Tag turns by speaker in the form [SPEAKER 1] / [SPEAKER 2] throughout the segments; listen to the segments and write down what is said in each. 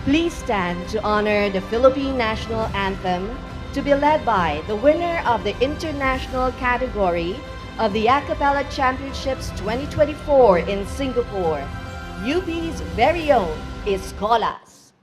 [SPEAKER 1] Please stand to honor the Philippine National Anthem to be led by the winner of the international category of the A Cappella Championships 2024 in Singapore, UP's very own Escolas.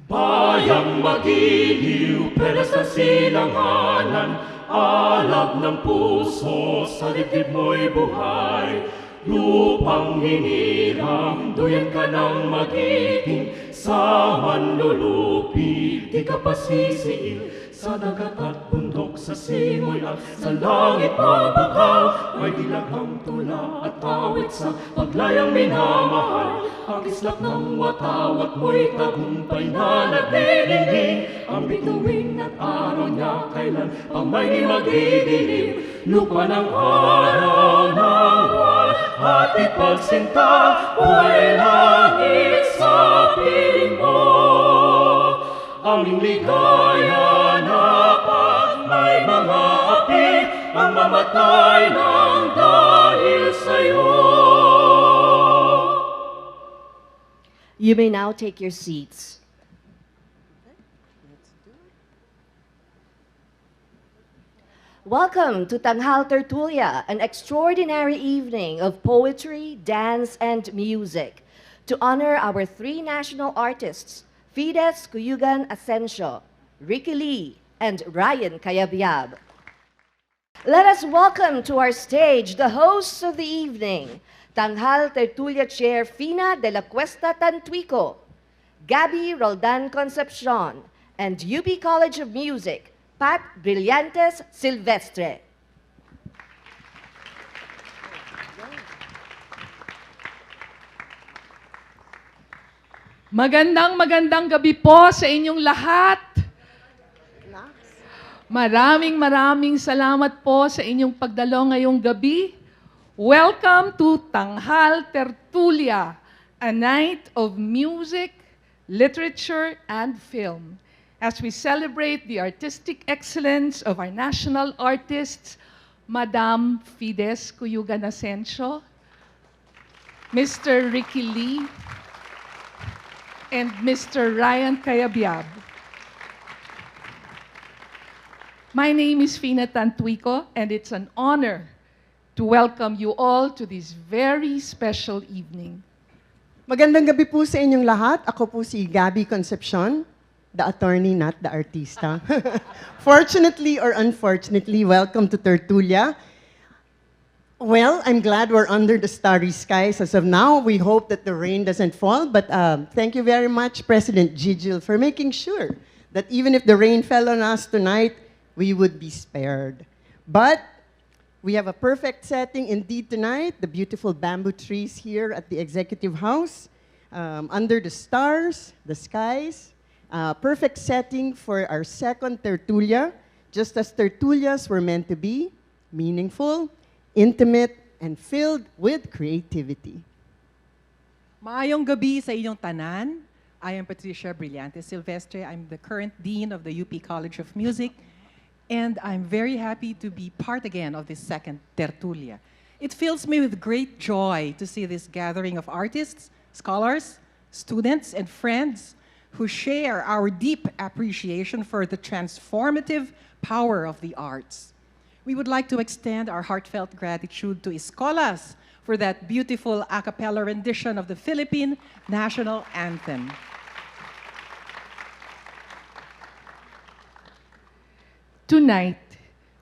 [SPEAKER 2] Bayang magiliw, pera sa silanganan, alab ng puso, sa dibdib mo'y buhay. Lupang hinirang, duyan ka ng magiting, sa manlulupi, di ka pasisiil. Sa dagat at bundok, sa simoy at sa langit mabukaw, may dilaghang tula at awit sa paglayang minamahal. Ang islap ng watawat mo'y tagumpay na nagdidingding, ang bituin at araw niya kailan pa may di magdidilim. Lupa ng araw ng buwan at ipagsinta, buhay langit sa piling mo. Aming ligaya na pag may mga api ang mamatay ng dahil sa'yo.
[SPEAKER 1] You may now take your seats. Welcome to Tanghal Tertulia, an extraordinary evening of poetry, dance, and music to honor our three national artists, Fides Asensio, Ricky Lee, and Ryan Cayabyab. Let us welcome to our stage the hosts of the evening, Tanghal Tertulia Chair Fina de la Cuesta Tantuico, Gabby Roldan Concepcion, and UP College of Music, Pat Brillantes Silvestre.
[SPEAKER 3] Magandang gabi po sa inyong lahat. Maraming salamat po sa inyong pagdalo ngayong gabi. Welcome to Tanghal Tertulia, a night of music, literature, and film. As we celebrate the artistic excellence of our national artists, Madam Fides Asensio, Mr. Ricky Lee, and Mr. Ryan Cayabyab. My name is Fina Tantuico, and it's an honor to welcome you all to this very special evening.
[SPEAKER 4] Magandang gabi po sa inyong lahat. Ako po si Gabby Concepcion, the attorney, not the artista. Fortunately or unfortunately, welcome to Tertulia. Well, I'm glad we're under the starry skies as of now. We hope that the rain doesn't fall, but thank you very much, President Gigil, for making sure that even if the rain fell on us tonight, we would be spared. But we have a perfect setting indeed tonight, the beautiful bamboo trees here at the Executive House, under the stars, the skies. Perfect setting for our second tertulia, just as tertulias were meant to be, meaningful, intimate, and filled with creativity.
[SPEAKER 5] Maayong gabi sa inyong tanan. I am Patricia Brillantes Silvestre. I'm the current Dean of the UP College of Music, and I'm very happy to be part again of this second tertulia. It fills me with great joy to see this gathering of artists, scholars, students, and friends who share our deep appreciation for the transformative power of the arts. We would like to extend our heartfelt gratitude to Escolas for that beautiful a cappella rendition of the Philippine National Anthem.
[SPEAKER 3] Tonight,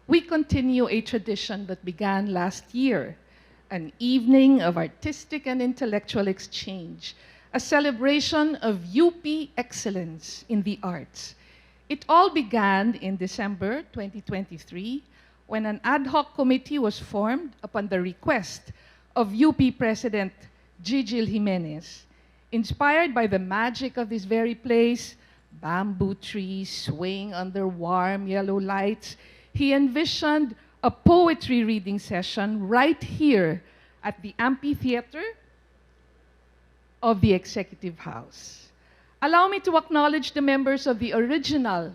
[SPEAKER 3] we continue a tradition that began last year, an evening of artistic and intellectual exchange, a celebration of UP excellence in the arts. It all began in December 2023 when an ad hoc committee was formed upon the request of UP President Gigil Jimenez. Inspired by the magic of this very place, bamboo trees swaying under warm yellow lights, he envisioned a poetry reading session right here at the amphitheater of the Executive House. Allow me to acknowledge the members of the original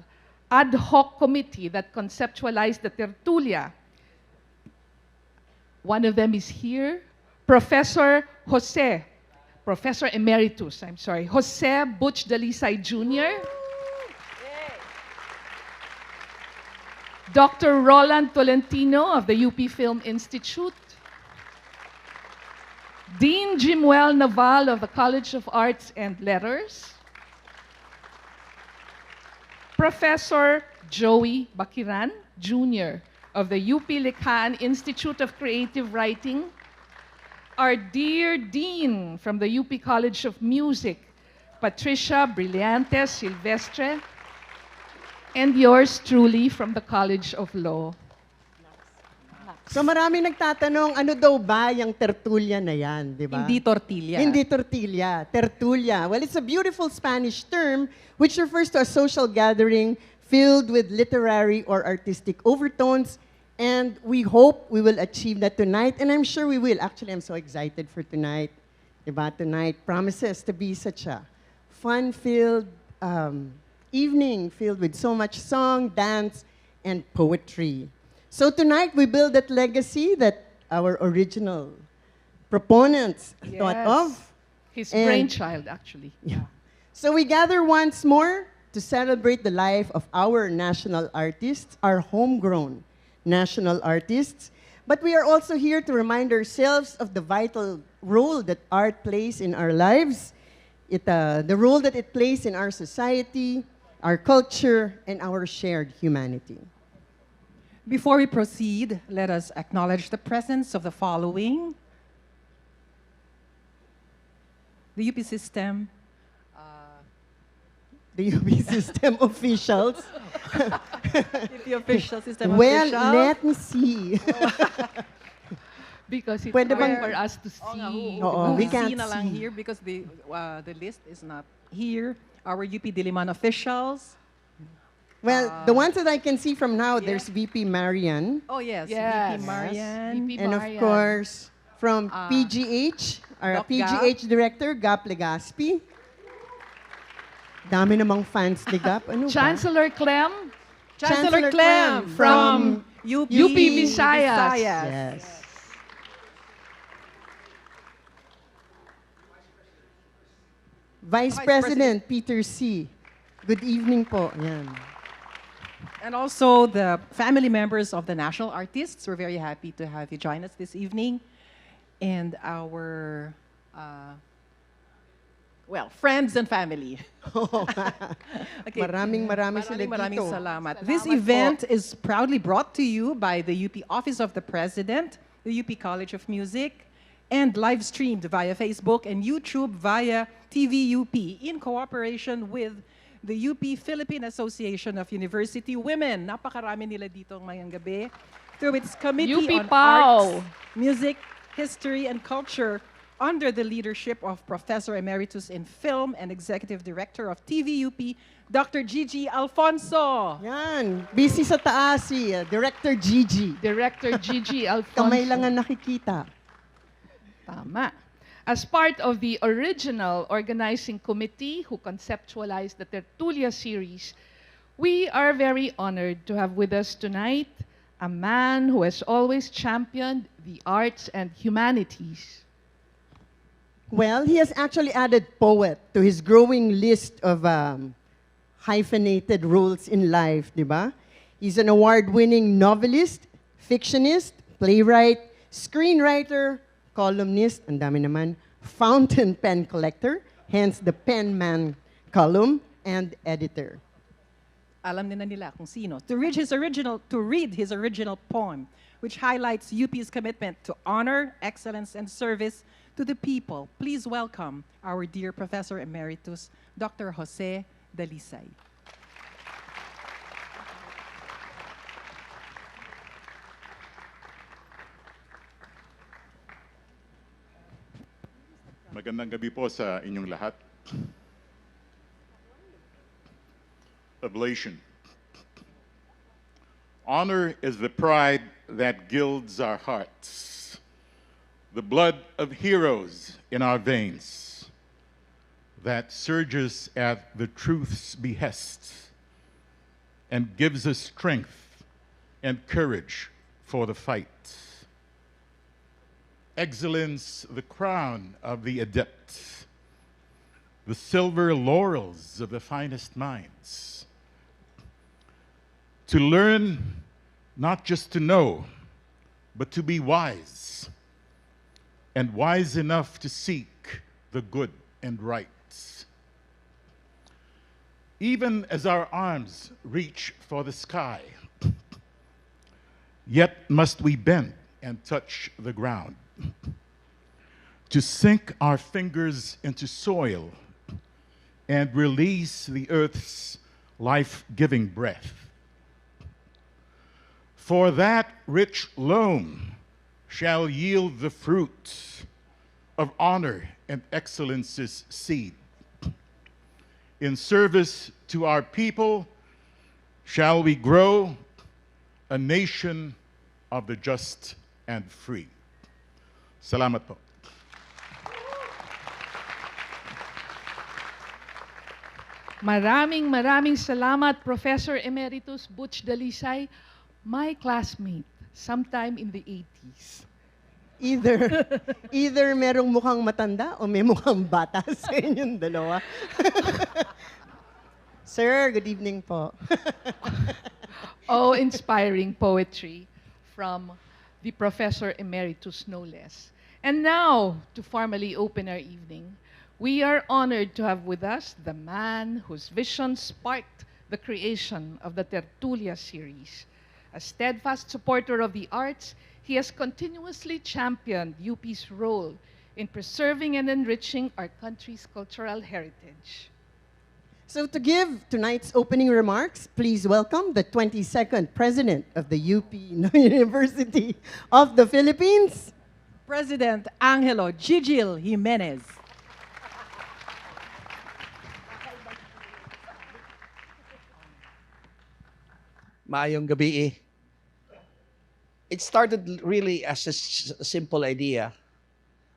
[SPEAKER 3] ad hoc committee that conceptualized the tertulia. One of them is here, Professor Emeritus, Jose Butch Dalisay Jr., Dr. Roland Tolentino of the UP Film Institute, Dean Jimuel Naval of the College of Arts and Letters, Professor Joey Bakiran Jr. of the UP Likhaan Institute of Creative Writing, our dear Dean from the UP College of Music, Patricia Brillantes Silvestre, and yours truly from the College of Law.
[SPEAKER 4] So marami nagtatanong, ano daw ba yung tertulia na yan, di ba?
[SPEAKER 5] Hindi tortilla.
[SPEAKER 4] Hindi tortilla, tertulia. Well, it's a beautiful Spanish term which refers to a social gathering filled with literary or artistic overtones, and we hope we will achieve that tonight, and I'm sure we will. Actually, I'm so excited for tonight. Diba? Tonight promises to be such a fun-filled evening filled with so much song, dance, and poetry. So tonight, we build that legacy that our original proponents thought of.
[SPEAKER 3] His
[SPEAKER 4] And-
[SPEAKER 3] brainchild, actually.
[SPEAKER 4] Yeah. So we gather once more to celebrate the life of our national artists, our homegrown national artists. But we are also here to remind ourselves of the vital role that art plays in our lives, the role that it plays in our society, our culture, and our shared humanity.
[SPEAKER 5] Before we proceed, let us acknowledge the presence of the following. The UP system,
[SPEAKER 4] The UP system officials.
[SPEAKER 5] the official system
[SPEAKER 4] Well,
[SPEAKER 5] officials.
[SPEAKER 4] let me see.
[SPEAKER 3] Because it's
[SPEAKER 4] Pwede
[SPEAKER 3] hard
[SPEAKER 4] bang-
[SPEAKER 3] for us to see.
[SPEAKER 4] Oo, we
[SPEAKER 5] We
[SPEAKER 4] can't
[SPEAKER 5] na lang
[SPEAKER 4] see.
[SPEAKER 5] here because the list is not here. Our UP Diliman officials.
[SPEAKER 4] Well, the ones that I can see from now, there's VP Marian.
[SPEAKER 5] Oh yes,
[SPEAKER 3] Yes.
[SPEAKER 5] VP Marian.
[SPEAKER 3] VP
[SPEAKER 4] And of
[SPEAKER 3] Marian.
[SPEAKER 4] course, from PGH, our
[SPEAKER 5] Doc
[SPEAKER 4] PGH director, Gap Legaspi. Dami namang fans ni Gap. Ano ba?
[SPEAKER 3] Chancellor Clem,
[SPEAKER 5] Chancellor Clem from UP,
[SPEAKER 3] UP Visayas.
[SPEAKER 4] Yes. Vice President Peter C. Good evening po. Yan.
[SPEAKER 5] And also the family members of the national artists. We're very happy to have you join us this evening. And our, friends and family. Okay.
[SPEAKER 4] Maraming sila
[SPEAKER 5] Maraming
[SPEAKER 4] dito.
[SPEAKER 5] salamat. This event is proudly brought to you by the UP Office of the President, the UP College of Music, and live streamed via Facebook and YouTube via TVUP in cooperation with the UP Philippine Association of University Women. Napakarami nila dito ngayong gabi. Through its Committee
[SPEAKER 3] UP
[SPEAKER 5] on
[SPEAKER 3] PAO.
[SPEAKER 5] Arts, Music, History, and Culture under the leadership of Professor Emeritus in Film and Executive Director of TVUP, Dr. Gigi Alfonso.
[SPEAKER 4] Yan. Busy sa taas si Director Gigi.
[SPEAKER 3] Director Gigi Alfonso.
[SPEAKER 4] Kamay lang ang nakikita.
[SPEAKER 3] Tama. As part of the original organizing committee who conceptualized the Tertulia series, we are very honored to have with us tonight a man who has always championed the arts and humanities.
[SPEAKER 4] Well, he has actually added poet to his growing list of hyphenated roles in life, di ba? He's an award-winning novelist, fictionist, playwright, screenwriter, columnist, ang dami naman, fountain pen collector, hence the Pen Man column, and editor.
[SPEAKER 5] Alam nila kung sino. To read his original poem, which highlights UP's commitment to honor, excellence, and service to the people. Please welcome our dear Professor Emeritus, Dr. Jose Dalisay.
[SPEAKER 6] Magandang gabi po sa inyong lahat. Oblation. Honor is the pride that gilds our hearts, the blood of heroes in our veins that surges at the truth's behest and gives us strength and courage for the fight. excellence the crown of the adept, the silver laurels of the finest minds. To learn, not just to know, but to be wise, and wise enough to seek the good and right. Even as our arms reach for the sky, yet must we bend and touch the ground. To sink our fingers into soil and release the earth's life-giving breath. For that rich loam shall yield the fruit of honor and excellence's seed. In service to our people shall we grow a nation of the just and free. Salamat po.
[SPEAKER 3] Maraming salamat, Professor Emeritus Butch Dalisay, my classmate, sometime in the 80s.
[SPEAKER 4] Either merong mukhang matanda o may mukhang bata sa inyong dalawa. Sir, good evening po.
[SPEAKER 3] Oh, inspiring poetry from the Professor Emeritus, no less. And now, to formally open our evening, we are honored to have with us the man whose vision sparked the creation of the Tertulia series. A steadfast supporter of the arts, he has continuously championed UP's role in preserving and enriching our country's cultural heritage.
[SPEAKER 4] So to give tonight's opening remarks, please welcome the 22nd President of the UP University of the Philippines,
[SPEAKER 5] President Angelo Gigil Jimenez.
[SPEAKER 7] Maayong gabi. It started really as a simple idea.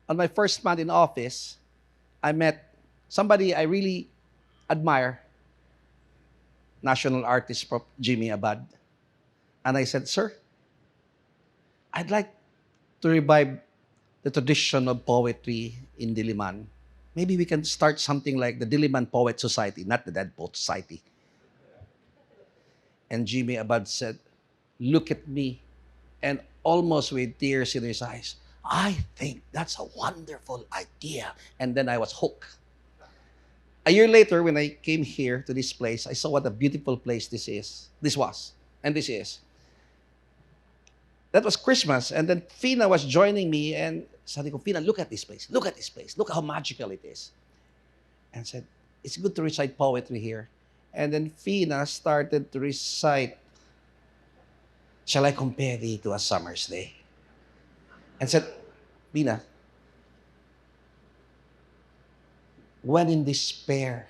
[SPEAKER 7] On my first month in office, I met somebody I really admire, national artist Prof. Jimmy Abad. And I said, sir, I'd like to revive the tradition of poetry in Diliman. Maybe we can start something like the Diliman Poet Society, not the Dead Poet Society. And Jimmy Abad said, look at me, and almost with tears in his eyes, I think that's a wonderful idea. And then I was hooked. A year later, when I came here to this place, I saw what a beautiful place this was. That was Christmas, and then Fina was joining me, and sabi ko, Fina, look at this place. Look at this place. Look how magical it is. And said, it's good to recite poetry here. And then Fina started to recite, shall I compare thee to a summer's day? And said, Fina, when in despair.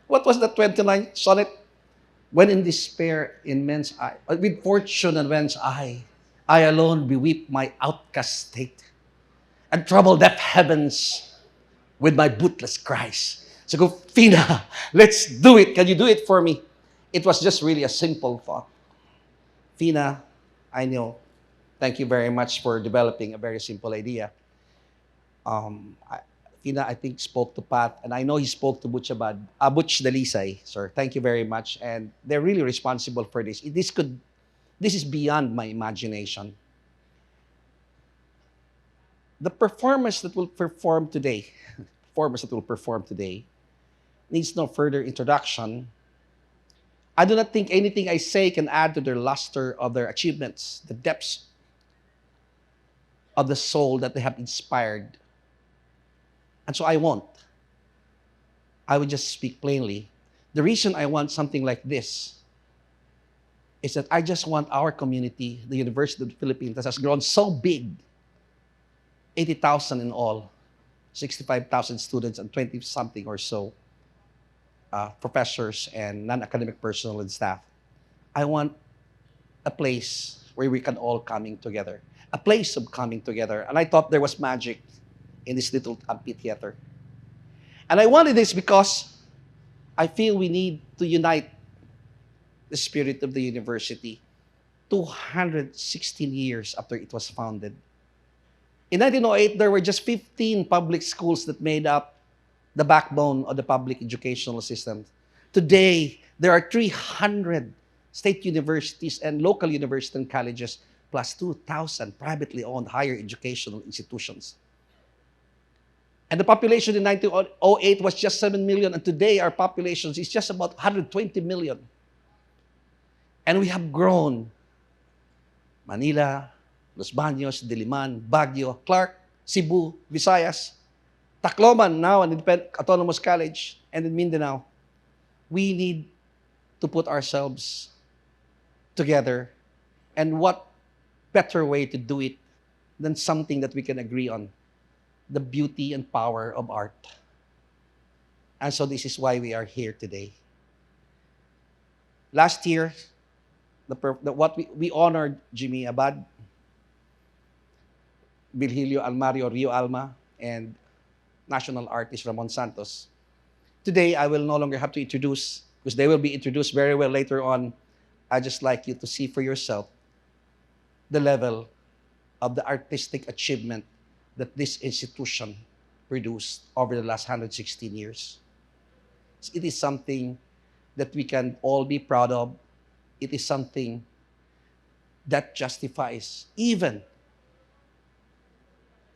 [SPEAKER 7] What was the 29th sonnet? When in despair in men's eye, with fortune and men's eye, I alone beweep my outcast state, and trouble deaf heavens with my bootless cries. So go, Fina, let's do it. Can you do it for me? It was just really a simple thought. Fina, I know. Thank you very much for developing a very simple idea. Fina, I think, spoke to Pat, and I know he spoke to Butch Dalisay, sir. Thank you very much. And they're really responsible for this. This is beyond my imagination. The performance that will perform today needs no further introduction. I do not think anything I say can add to their luster of their achievements, the depths of the soul that they have inspired. And so I won't. I would just speak plainly. The reason I want something like this is that I just want our community, the University of the Philippines, that has grown so big, 80,000 in all, 65,000 students and 20-something or so professors and non-academic personnel and staff. I want a place where we can all coming together, a place of coming together. And I thought there was magic in this little amphitheater. And I wanted this because I feel we need to unite the spirit of the university. 216 years after it was founded. In 1908, there were just 15 public schools that made up the backbone of the public educational system. Today, there are 300 state universities and local universities and colleges, plus 2,000 privately owned higher educational institutions. And the population in 1908 was just 7 million, and today our population is just about 120 million. And we have grown. Manila, Los Baños, Diliman, Baguio, Clark, Cebu, Visayas, Tacloban, now an independent autonomous college, and in Mindanao. We need to put ourselves together. And what better way to do it than something that we can agree on? The beauty and power of art. And so this is why we are here today. Last year, we honored Jimmy Abad, Virgilio Almario Rio Alma, and national artist Ramon Santos. Today, I will no longer have to introduce, because they will be introduced very well later on. I'd just like you to see for yourself the level of the artistic achievement that this institution produced over the last 116 years. It is something that we can all be proud of. It is something that justifies even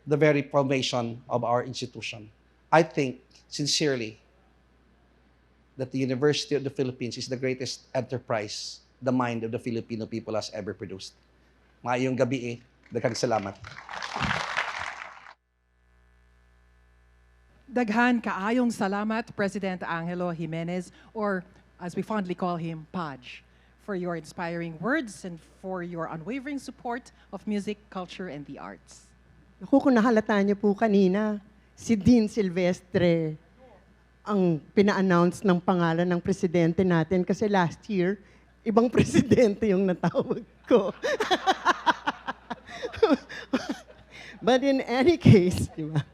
[SPEAKER 7] the very formation of our institution. I think, sincerely, that the University of the Philippines is the greatest enterprise the mind of the Filipino people has ever produced. Maayong gabi, daghang salamat.
[SPEAKER 5] Daghan kaayong salamat, President Angelo Jimenez, or as we fondly call him, Paj, for your inspiring words and for your unwavering support of music, culture, and the arts.
[SPEAKER 4] Naku, kung nahalata niyo po kanina, si Dean Silvestre ang pina-announce ng pangalan ng presidente natin kasi last year, ibang presidente yung natawag ko. But in any case, di ba?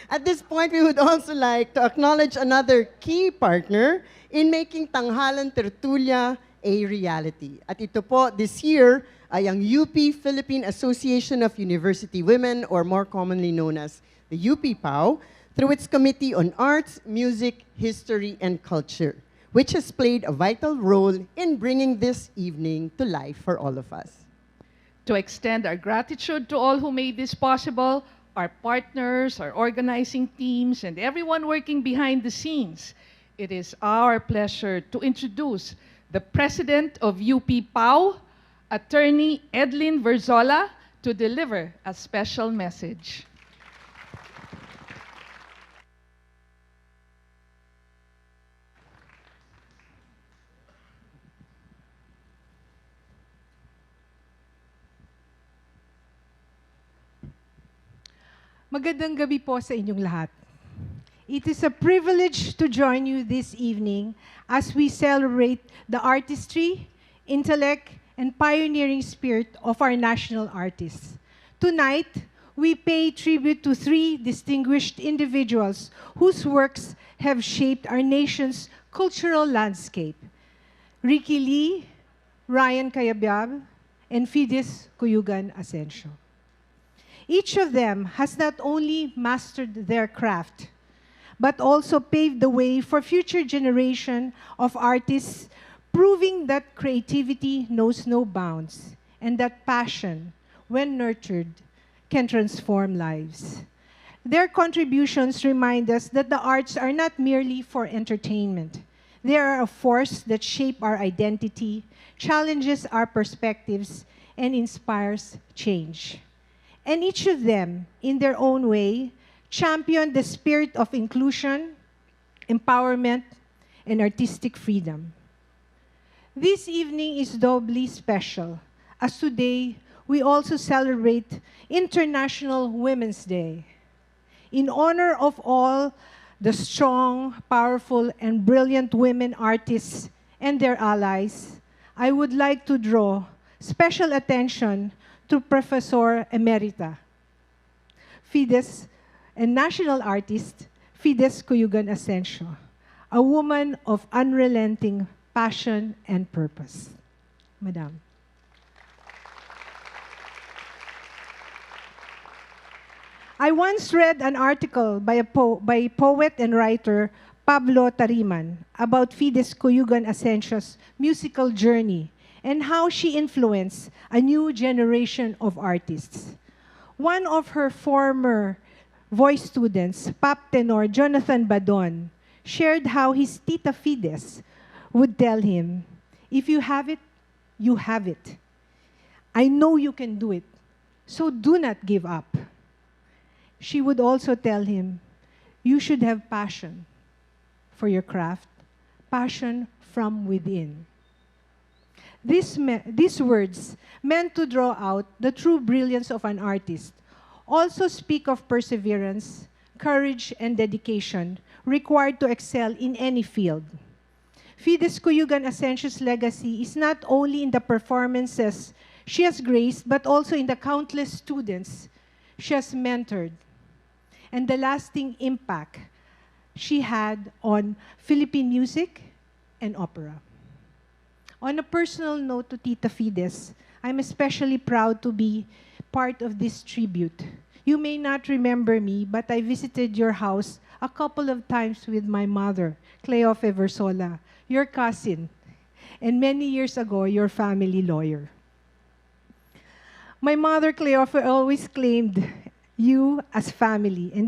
[SPEAKER 4] At this point, we would also like to acknowledge another key partner in making Tanghal Tertulia a reality. At ito po, this year, ay ang UP Philippine Association of University Women, or more commonly known as the UP PAO, through its Committee on Arts, Music, History, and Culture, which has played a vital role in bringing this evening to life for all of us.
[SPEAKER 3] To extend our gratitude to all who made this possible, our partners, our organizing teams, and everyone working behind the scenes, it is our pleasure to introduce the President of UP PAO, Attorney Edlin Verzola, to deliver a special message.
[SPEAKER 8] Magandang gabi po sa inyong lahat. It is a privilege to join you this evening as we celebrate the artistry, intellect, and pioneering spirit of our national artists. Tonight, we pay tribute to three distinguished individuals whose works have shaped our nation's cultural landscape: Ricky Lee, Ryan Cayabyab, and Fides Asensio. Each of them has not only mastered their craft, but also paved the way for future generation of artists, proving that creativity knows no bounds and that passion, when nurtured, can transform lives. Their contributions remind us that the arts are not merely for entertainment. They are a force that shape our identity, challenges our perspectives, and inspires change. And each of them, in their own way, championed the spirit of inclusion, empowerment, and artistic freedom. This evening is doubly special, as today we also celebrate International Women's Day. In honor of all the strong, powerful, and brilliant women artists and their allies, I would like to draw special attention to Professor Emerita Fides and national artist Fides Asensio, a woman of unrelenting passion and purpose. Madam. I once read an article by poet and writer Pablo Tariman about Fides Asensio's musical journey and how she influenced a new generation of artists. One of her former voice students, pop tenor Jonathan Badon, shared how his Tita Fides would tell him, "If you have it, you have it. I know you can do it, so do not give up." She would also tell him, "You should have passion for your craft, passion from within." These words, meant to draw out the true brilliance of an artist, also speak of perseverance, courage, and dedication required to excel in any field. Fides Asensio's legacy is not only in the performances she has graced, but also in the countless students she has mentored, and the lasting impact she had on Philippine music and opera. On a personal note to Tita Fides, I'm especially proud to be part of this tribute. You may not remember me, but I visited your house a couple of times with my mother, Cleofe Versola, your cousin, and many years ago, your family lawyer. My mother, Cleofe, always claimed you as family, and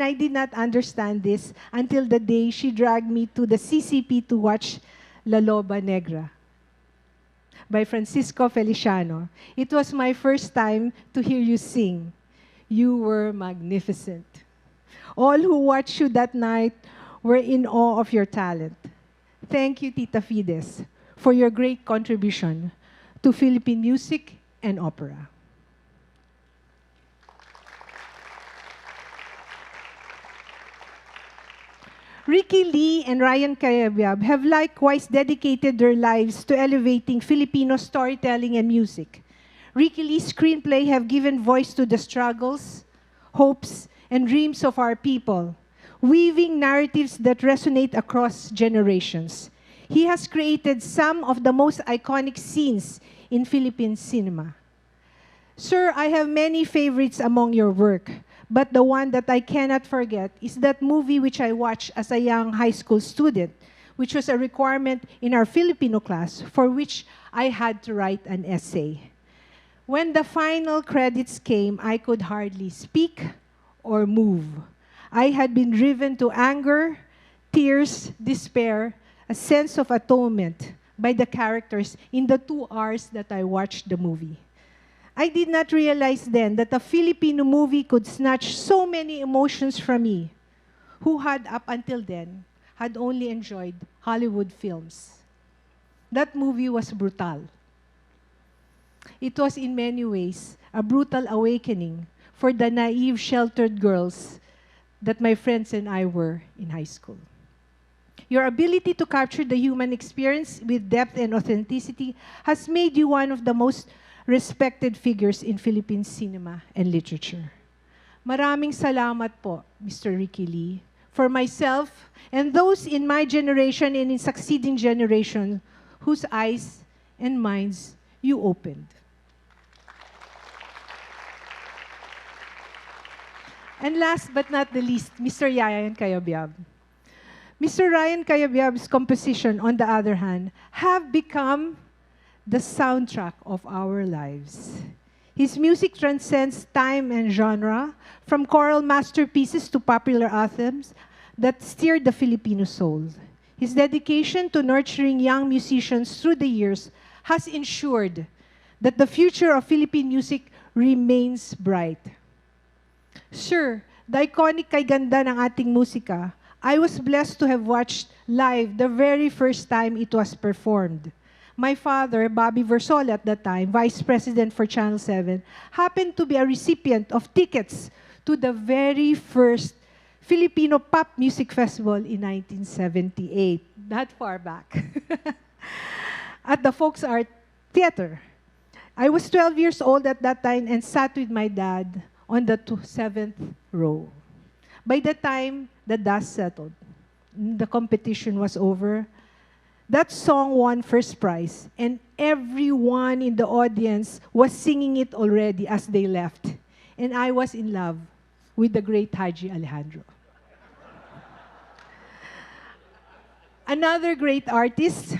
[SPEAKER 8] I did not understand this until the day she dragged me to the CCP to watch La Loba Negra by Francisco Feliciano. It was my first time to hear you sing. You were magnificent. All who watched you that night were in awe of your talent. Thank you, Tita Fides, for your great contribution to Philippine music and opera. Ricky Lee and Ryan Cayabyab have likewise dedicated their lives to elevating Filipino storytelling and music. Ricky Lee's screenplay have given voice to the struggles, hopes, and dreams of our people, weaving narratives that resonate across generations. He has created some of the most iconic scenes in Philippine cinema. Sir, I have many favorites among your work, but the one that I cannot forget is that movie which I watched as a young high school student, which was a requirement in our Filipino class, for which I had to write an essay. When the final credits came, I could hardly speak or move. I had been driven to anger, tears, despair, a sense of atonement by the characters in the 2 hours that I watched the movie. I did not realize then that a Filipino movie could snatch so many emotions from me, who had up until then had only enjoyed Hollywood films. That movie was brutal. It was in many ways a brutal awakening for the naive, sheltered girls that my friends and I were in high school. Your ability to capture the human experience with depth and authenticity has made you one of the most respected figures in Philippine cinema and literature. Maraming salamat po, Mr. Ricky Lee, for myself and those in my generation and in succeeding generation whose eyes and minds you opened. And last but not the least, Mr. Ryan Cayabyab. Mr. Ryan Cayabyab's composition, on the other hand, have become the soundtrack of our lives. His music transcends time and genre, from choral masterpieces to popular anthems that stirred the Filipino soul. His dedication to nurturing young musicians through the years has ensured that the future of Philippine music remains bright. Sir, the iconic kay ganda ng ating musika, I was blessed to have watched live the very first time it was performed. My father, Bobby Versola at that time, Vice President for Channel 7, happened to be a recipient of tickets to the very first Filipino Pop Music Festival in 1978, not far back, at the Folks Art Theater. I was 12 years old at that time and sat with my dad on the 7th row. By the time the dust settled, the competition was over, that song won first prize, and everyone in the audience was singing it already as they left. And I was in love with the great Haji Alejandro. Another great artist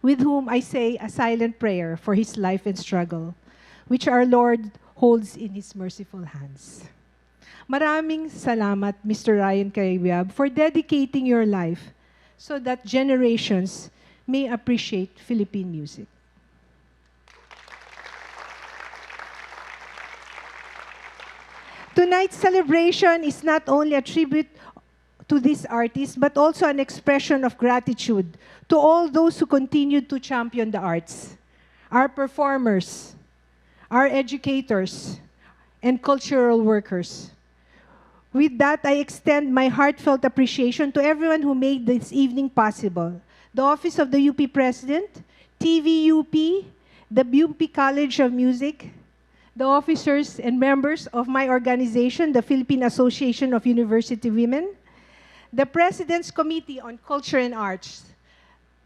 [SPEAKER 8] with whom I say a silent prayer for his life and struggle, which our Lord holds in His merciful hands. Maraming salamat, Mr. Ryan Cayabyab, for dedicating your life so that generations may appreciate Philippine music. Tonight's celebration is not only a tribute to this artist, but also an expression of gratitude to all those who continue to champion the arts, our performers, our educators, and cultural workers. With that, I extend my heartfelt appreciation to everyone who made this evening possible. The Office of the UP President, TVUP, the UP College of Music, the officers and members of my organization, the Philippine Association of University Women, the President's Committee on Culture and Arts,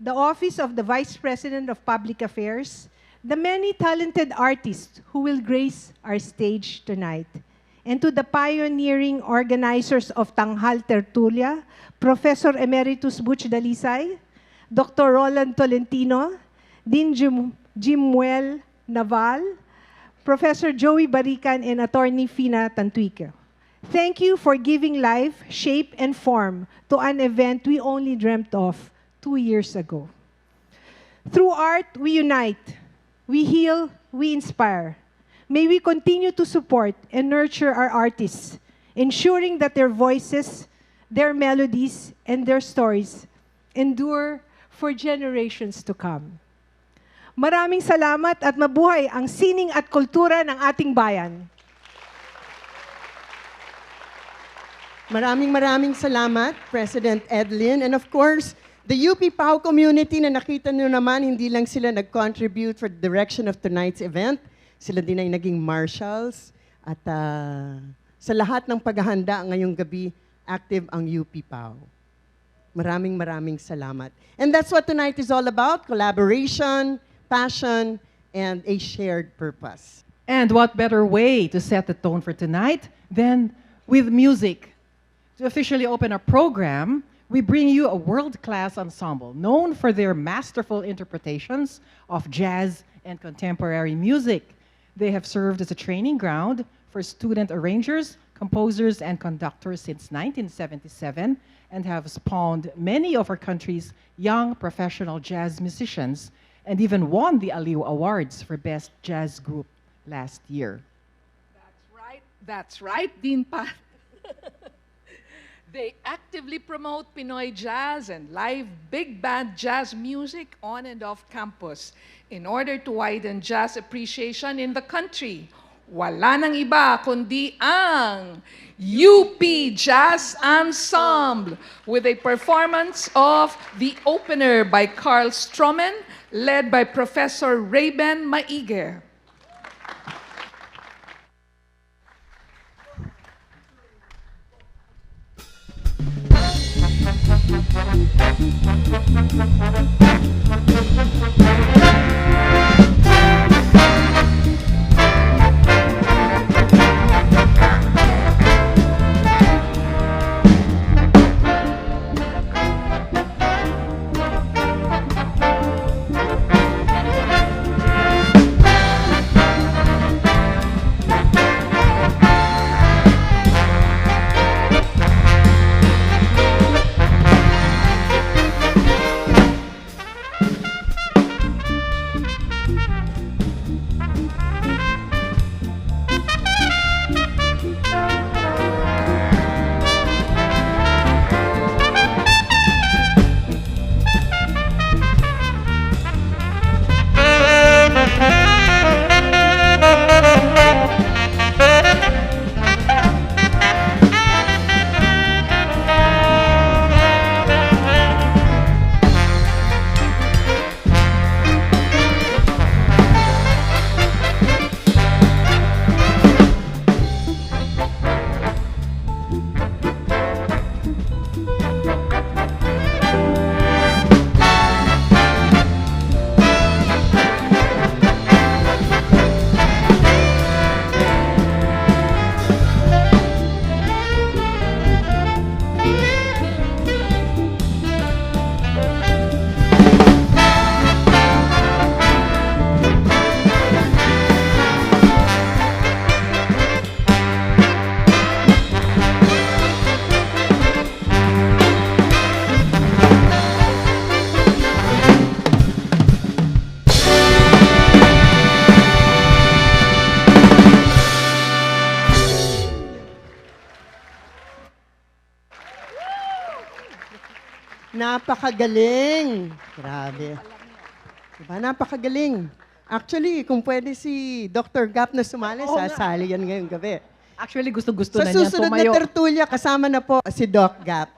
[SPEAKER 8] the Office of the Vice President of Public Affairs, the many talented artists who will grace our stage tonight, and to the pioneering organizers of Tanghal Tertulia, Professor Emeritus Butch Dalisay, Dr. Roland Tolentino, Dean Jimuel Naval, Professor Joey Barican, and Attorney Fina Tantuica. Thank you for giving life, shape, and form to an event we only dreamt of 2 years ago. Through art, we unite, we heal, we inspire. May we continue to support and nurture our artists, ensuring that their voices, their melodies, and their stories endure for generations to come. Maraming salamat at mabuhay ang sining at kultura ng ating bayan.
[SPEAKER 4] Maraming salamat, President Edlin. And of course, the UP PAO community na nakita nyo naman, hindi lang sila nag-contribute for the direction of tonight's event. Sila din ay naging marshals. At sa lahat ng paghahanda ngayong gabi, active ang UP PAO. Maraming salamat. And that's what tonight is all about, collaboration, passion, and a shared purpose.
[SPEAKER 5] And what better way to set the tone for tonight than with music? To officially open our program, we bring you a world-class ensemble known for their masterful interpretations of jazz and contemporary music. They have served as a training ground for student arrangers, composers, and conductors since 1977 and have spawned many of our country's young professional jazz musicians and even won the Aliw Awards for Best Jazz Group last year.
[SPEAKER 3] That's right, Dean Pat. They actively promote Pinoy jazz and live big band jazz music on and off campus in order to widen jazz appreciation in the country. Wala nang iba kundi ang UP Jazz Ensemble with a performance of The Opener by Carl Stroman, led by Professor Rayben Maige.
[SPEAKER 4] napakagaling. Grabe. Diba, napakagaling. Actually, kung pwede si Dr. Gap na sumali, sasali yan ngayong gabi.
[SPEAKER 5] Actually, gusto-gusto
[SPEAKER 4] Sa
[SPEAKER 5] na niya
[SPEAKER 4] susunod na
[SPEAKER 5] tumayo.
[SPEAKER 4] tertulia, kasama na po si Doc Gap.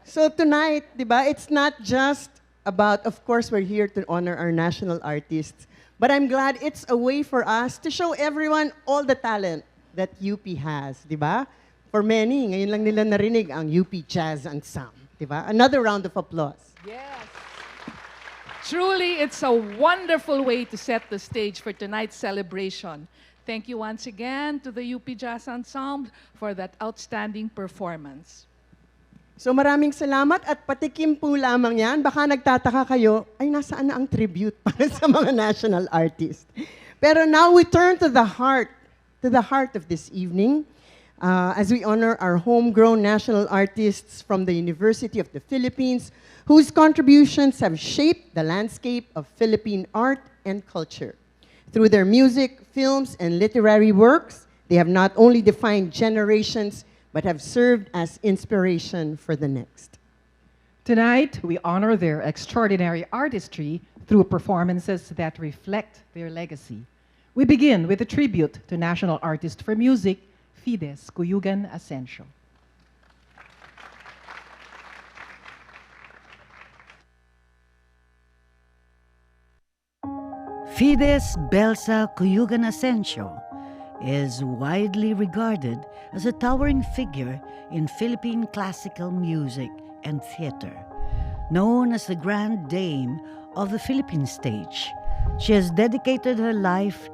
[SPEAKER 4] So tonight, di ba, it's not just about, of course, we're here to honor our national artists, but I'm glad it's a way for us to show everyone all the talent that UP has, di ba? For many, ngayon lang nila narinig ang UP Jazz Ensemble, di ba? Another round of applause.
[SPEAKER 3] Yes. Truly, it's a wonderful way to set the stage for tonight's celebration. Thank you once again to the UP Jazz Ensemble for that outstanding performance.
[SPEAKER 4] So maraming salamat at patikim po lamang yan. Baka nagtataka kayo, ay nasaan na ang tribute para sa mga national artists. Pero now we turn to the heart of this evening as we honor our homegrown national artists from the University of the Philippines whose contributions have shaped the landscape of Philippine art and culture. Through their music, films, and literary works, they have not only defined generations, but have served as inspiration for the next.
[SPEAKER 5] Tonight, we honor their extraordinary artistry through performances that reflect their legacy. We begin with a tribute to national artist for music, Fides Asensio.
[SPEAKER 9] Fides Asensio is widely regarded as a towering figure in Philippine classical music and theater. Known as the Grand Dame of the Philippine stage, she has dedicated her life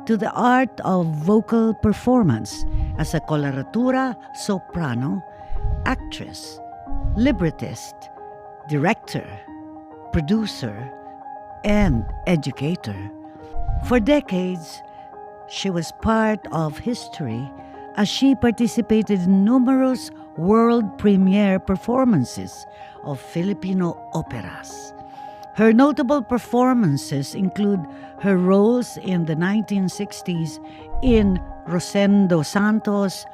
[SPEAKER 9] to the art of vocal performance as a coloratura soprano, actress, librettist, director, producer, and educator. For decades, she was part of history as she participated in numerous world premiere performances of Filipino operas. Her notable performances include her roles in the 1960s in Rosendo Santos'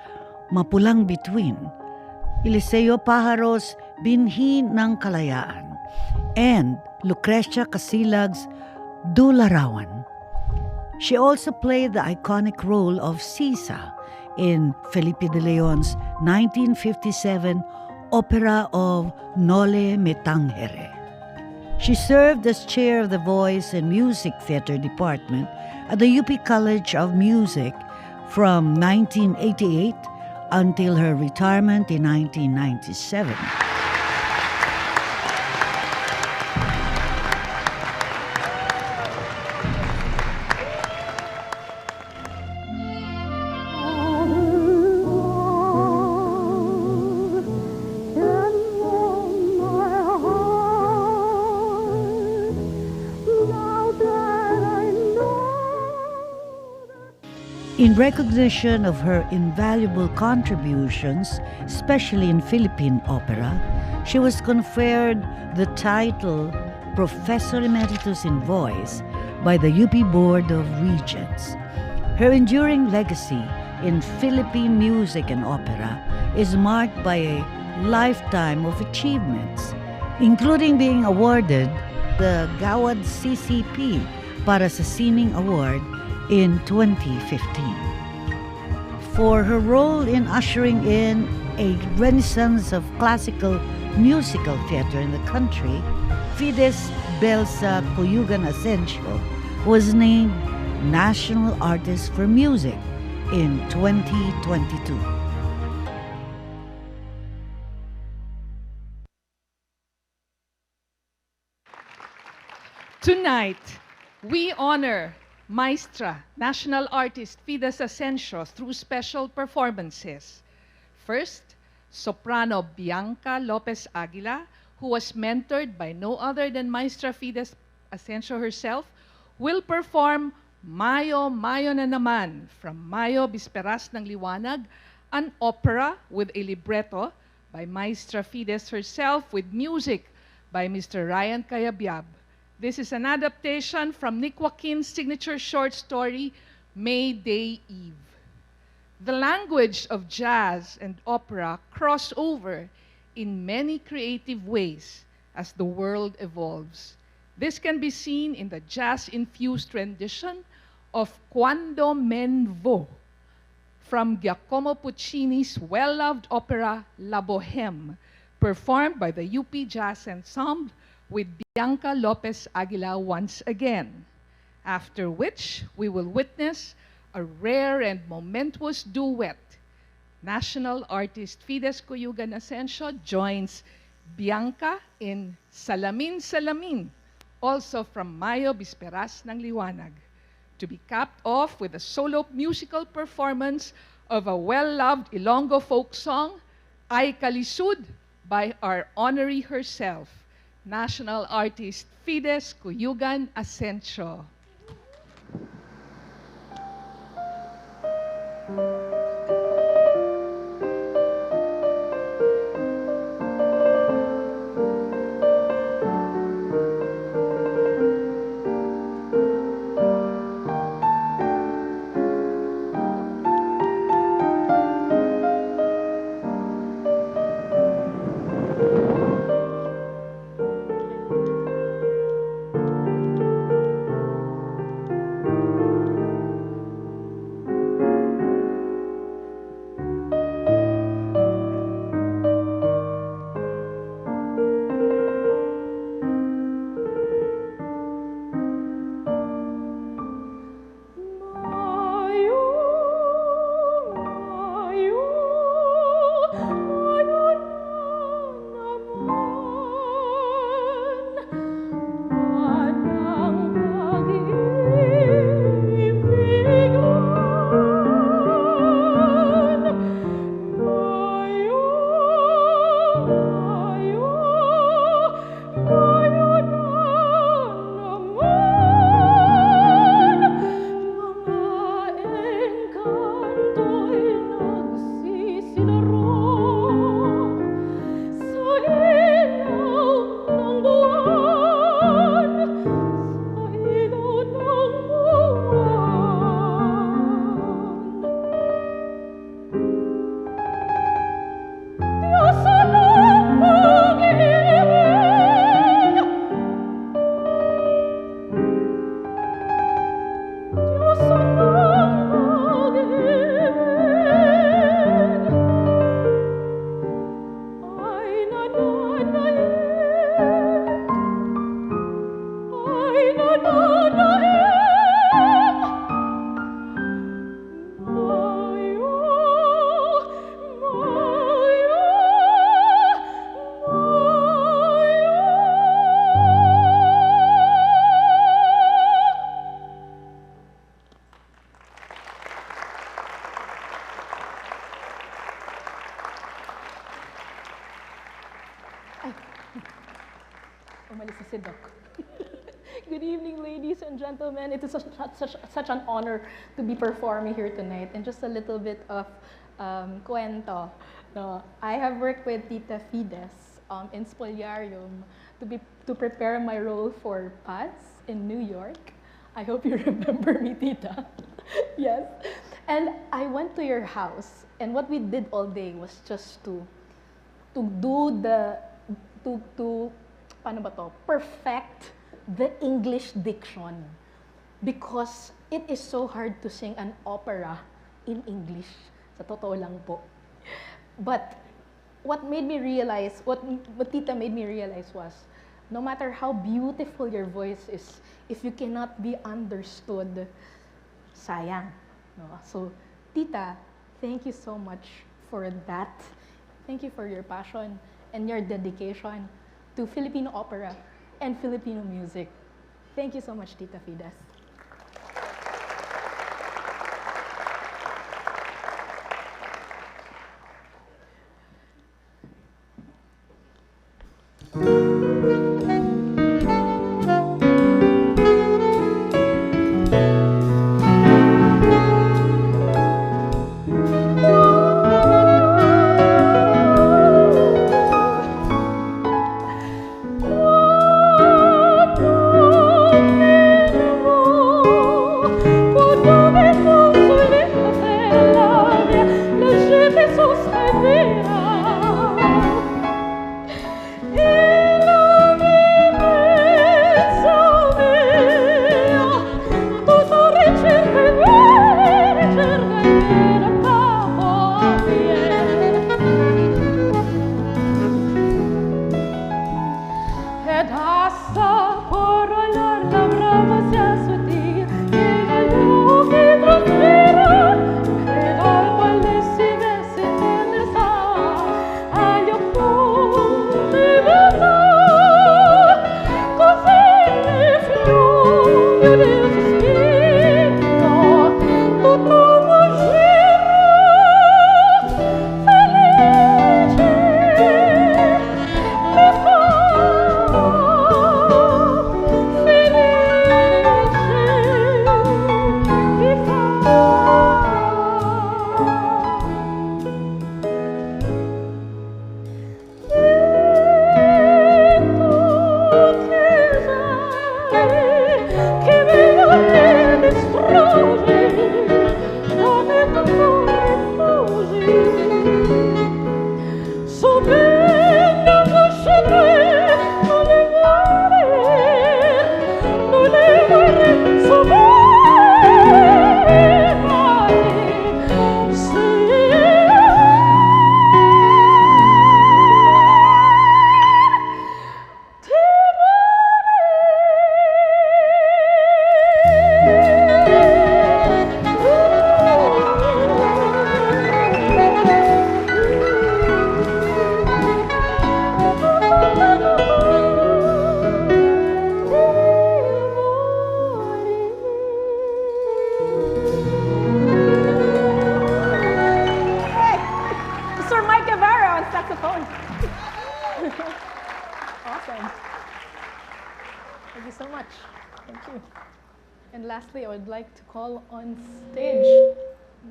[SPEAKER 9] Mapulang Bituin, Eliseo Pajaros' Binhi ng Kalayaan, and Lucrecia Casilag's Dularawan. She also played the iconic role of Sisa in Felipe de Leon's 1957 opera of Nole Me Tangere. She served as chair of the Voice and Music Theater Department at the UP College of Music from 1988 until her retirement in 1997. In recognition of her invaluable contributions, especially in Philippine opera, she was conferred the title Professor Emeritus in Voice by the UP Board of Regents. Her enduring legacy in Philippine music and opera is marked by a lifetime of achievements, including being awarded the Gawad CCP para sa Sining Award in 2015. For her role in ushering in a renaissance of classical musical theater in the country, Fides Asensio was named National Artist for Music in 2022.
[SPEAKER 3] Tonight, we honor Maestra, National Artist Fides Asensio through special performances. First, soprano Bianca Lopez Aguila, who was mentored by no other than Maestra Fides Asensio herself, will perform Mayo, Mayo na naman from Mayo Bisperas ng Liwanag, an opera with a libretto by Maestra Fides herself with music by Mr. Ryan Cayabyab. This is an adaptation from Nick Joaquin's signature short story, May Day Eve. The language of jazz and opera cross over in many creative ways as the world evolves. This can be seen in the jazz-infused rendition of Quando Men Vo from Giacomo Puccini's well-loved opera La Bohème, performed by the UP Jazz Ensemble with Bianca Lopez Aguila once again. After which, we will witness a rare and momentous duet. National artist Fides Asensio joins Bianca in Salamin Salamin, also from Mayo Bisperas ng Liwanag, to be capped off with a solo musical performance of a well-loved Ilonggo folk song, Ay Kalisud, by our honoree herself, national artist Fides Asensio.
[SPEAKER 10] Good evening, ladies and gentlemen. It is such an honor to be performing here tonight. And just a little bit of cuento. No, I have worked with Tita Fides in Spoliarium to prepare my role for Paz in New York. I hope you remember me, Tita. Yes. And I went to your house, and what we did all day was just to paano ba to? Perfect the English diction, because it is so hard to sing an opera in English. Sa totoo lang po. But what Tita made me realize was, no matter how beautiful your voice is, if you cannot be understood, sayang. No? So, Tita, thank you so much for that. Thank you for your passion and your dedication to Filipino opera and Filipino music. Thank you so much, Tita Fides.
[SPEAKER 2] Oh
[SPEAKER 10] much. Thank you. And lastly, I would like to call on stage.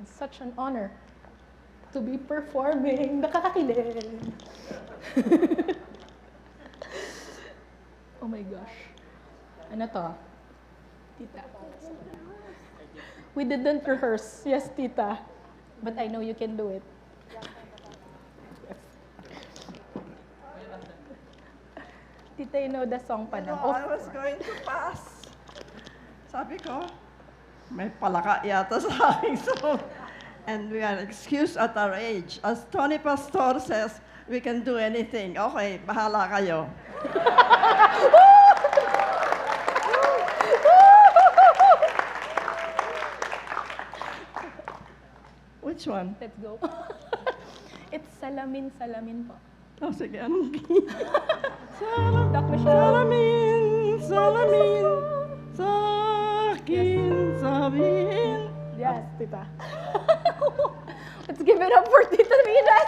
[SPEAKER 10] It's such an honor to be performing. Nakakakilig. Oh my gosh. Ano to? Tita. We didn't rehearse. Yes, Tita. But I know you can do it. Tita, you know the song pa na?
[SPEAKER 11] No, I was going to pass. Sabi ko, may palaka yata sa aking song. And we are excused at our age. As Tony Pastor says, we can do anything. Okay, bahala kayo. Which one?
[SPEAKER 10] Let's go. It's Salamin, Salamin po.
[SPEAKER 11] Oh, sige, anong
[SPEAKER 10] Doc Michelle.
[SPEAKER 11] Salamin, salamin, sa akin sabihin.
[SPEAKER 10] Yes, Tita. Let's give it up for Tita Venus.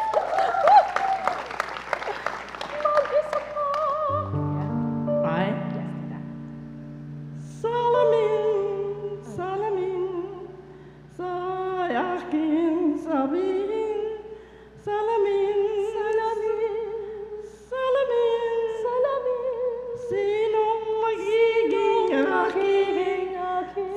[SPEAKER 10] Mag-isa po.
[SPEAKER 11] Right?
[SPEAKER 10] Yes, Tita.
[SPEAKER 11] Salamin, salamin, sa akin sabihin. Salamin, salamin, salamin, salamin. Sinong magiging aking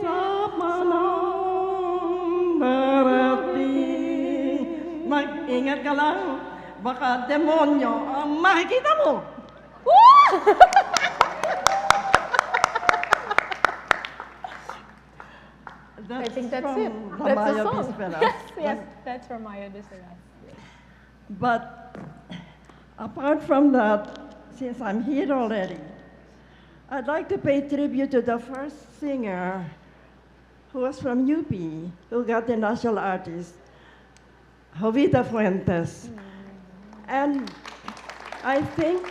[SPEAKER 11] sa panahon darating? Mag-ingat ka lang, baka demonyo ang makikita mo.
[SPEAKER 10] I think that's
[SPEAKER 11] from
[SPEAKER 10] it.
[SPEAKER 11] the
[SPEAKER 10] That's
[SPEAKER 11] Maya
[SPEAKER 10] the song.
[SPEAKER 11] Bisperas.
[SPEAKER 10] Yes, yes, that's from Maya Bisperas.
[SPEAKER 11] But apart from that, since I'm here already, I'd like to pay tribute to the first singer who was from UP, who got the national artist, Jovita Fuentes. And I think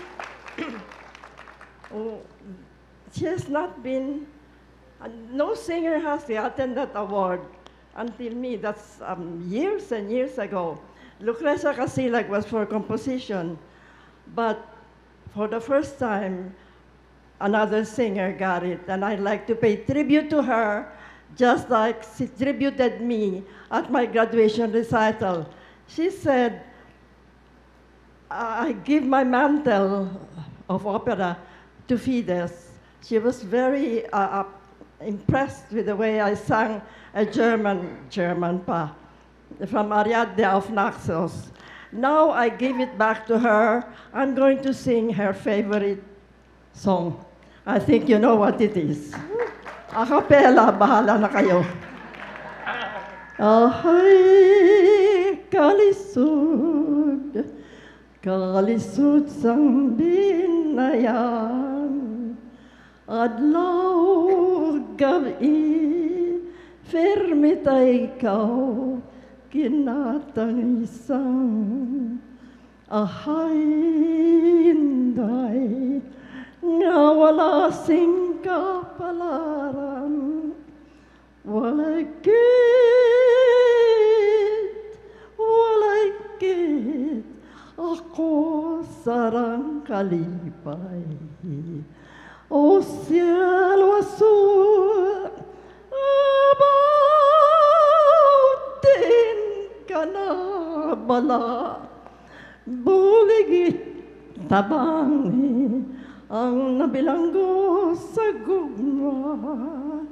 [SPEAKER 11] she has not been, no singer has gotten that award until me. That's years and years ago. Lucrecia Casilag was for composition, but for the first time, another singer got it, and I'd like to pay tribute to her, just like she tributed me at my graduation recital. She said, I give my mantle of opera to Fides. She was very impressed with the way I sang a German pa, from Ariadne of Naxos. Now I give it back to her. I'm going to sing her favorite song. I think you know what it is. A cappella, bahala na kayo. Ahay, kalisod, kalisod sang binayan, adlaw gabi, fermita ikaw, kinatang isang, ahay, inday, nga wala sing kapalaran, walay kit, ako sarang kalipay. O cielo azul, abautin ka na bala, buligit tabangi, ang nabilanggo sa gugma,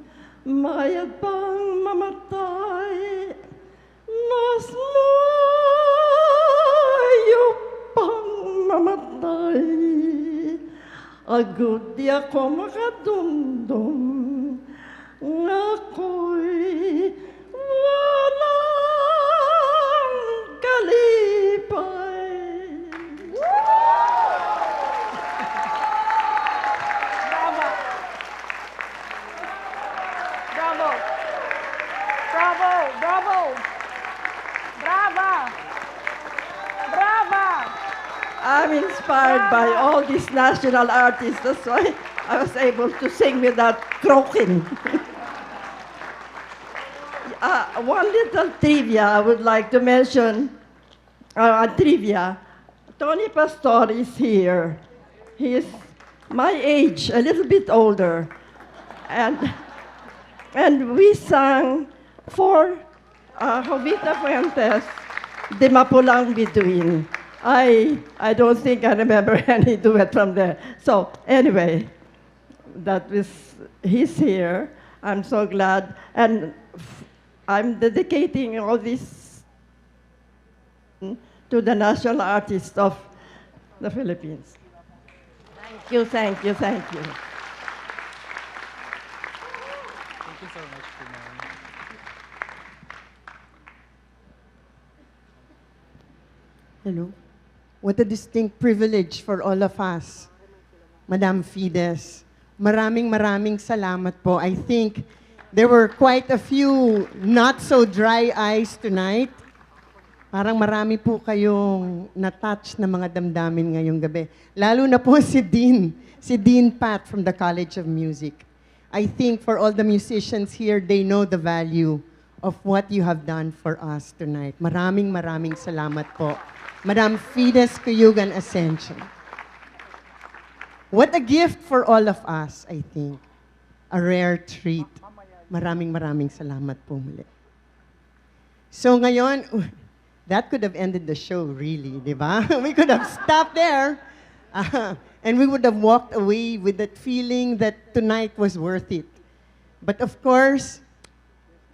[SPEAKER 11] mayad pang mamatay, mas mayo pang mamatay. Agud di ako makadumdum, nga'ko'y walang kalipay.
[SPEAKER 10] Bravo! Bravo! Bravo! Brava! Brava!
[SPEAKER 11] I'm inspired by all these national artists. That's why I was able to sing without croaking. One little trivia I would like to mention. Trivia. Tony Pastor is here. He is my age, a little bit older. And, and we sang for Jovita Fuentes, the Mapulang Bituin. I don't think I remember any duet from there. So anyway, he's here. I'm so glad. And I'm dedicating all this to the national artist of the Philippines. Thank you, thank you, thank you.
[SPEAKER 5] Thank you so much, Pinay.
[SPEAKER 4] Hello. What a distinct privilege for all of us. Madam Fides, maraming salamat po. I think there were quite a few not so dry eyes tonight. Parang marami po kayong na-touch na mga damdamin ngayong gabi. Lalo na po si Dean Pat from the College of Music. I think for all the musicians here, they know the value of what you have done for us tonight. Maraming salamat po. Madam Fides Asensio. What a gift for all of us, I think. A rare treat. Maraming salamat po muli. So ngayon, that could have ended the show, really, di ba? We could have stopped there. And we would have walked away with that feeling that tonight was worth it. But of course,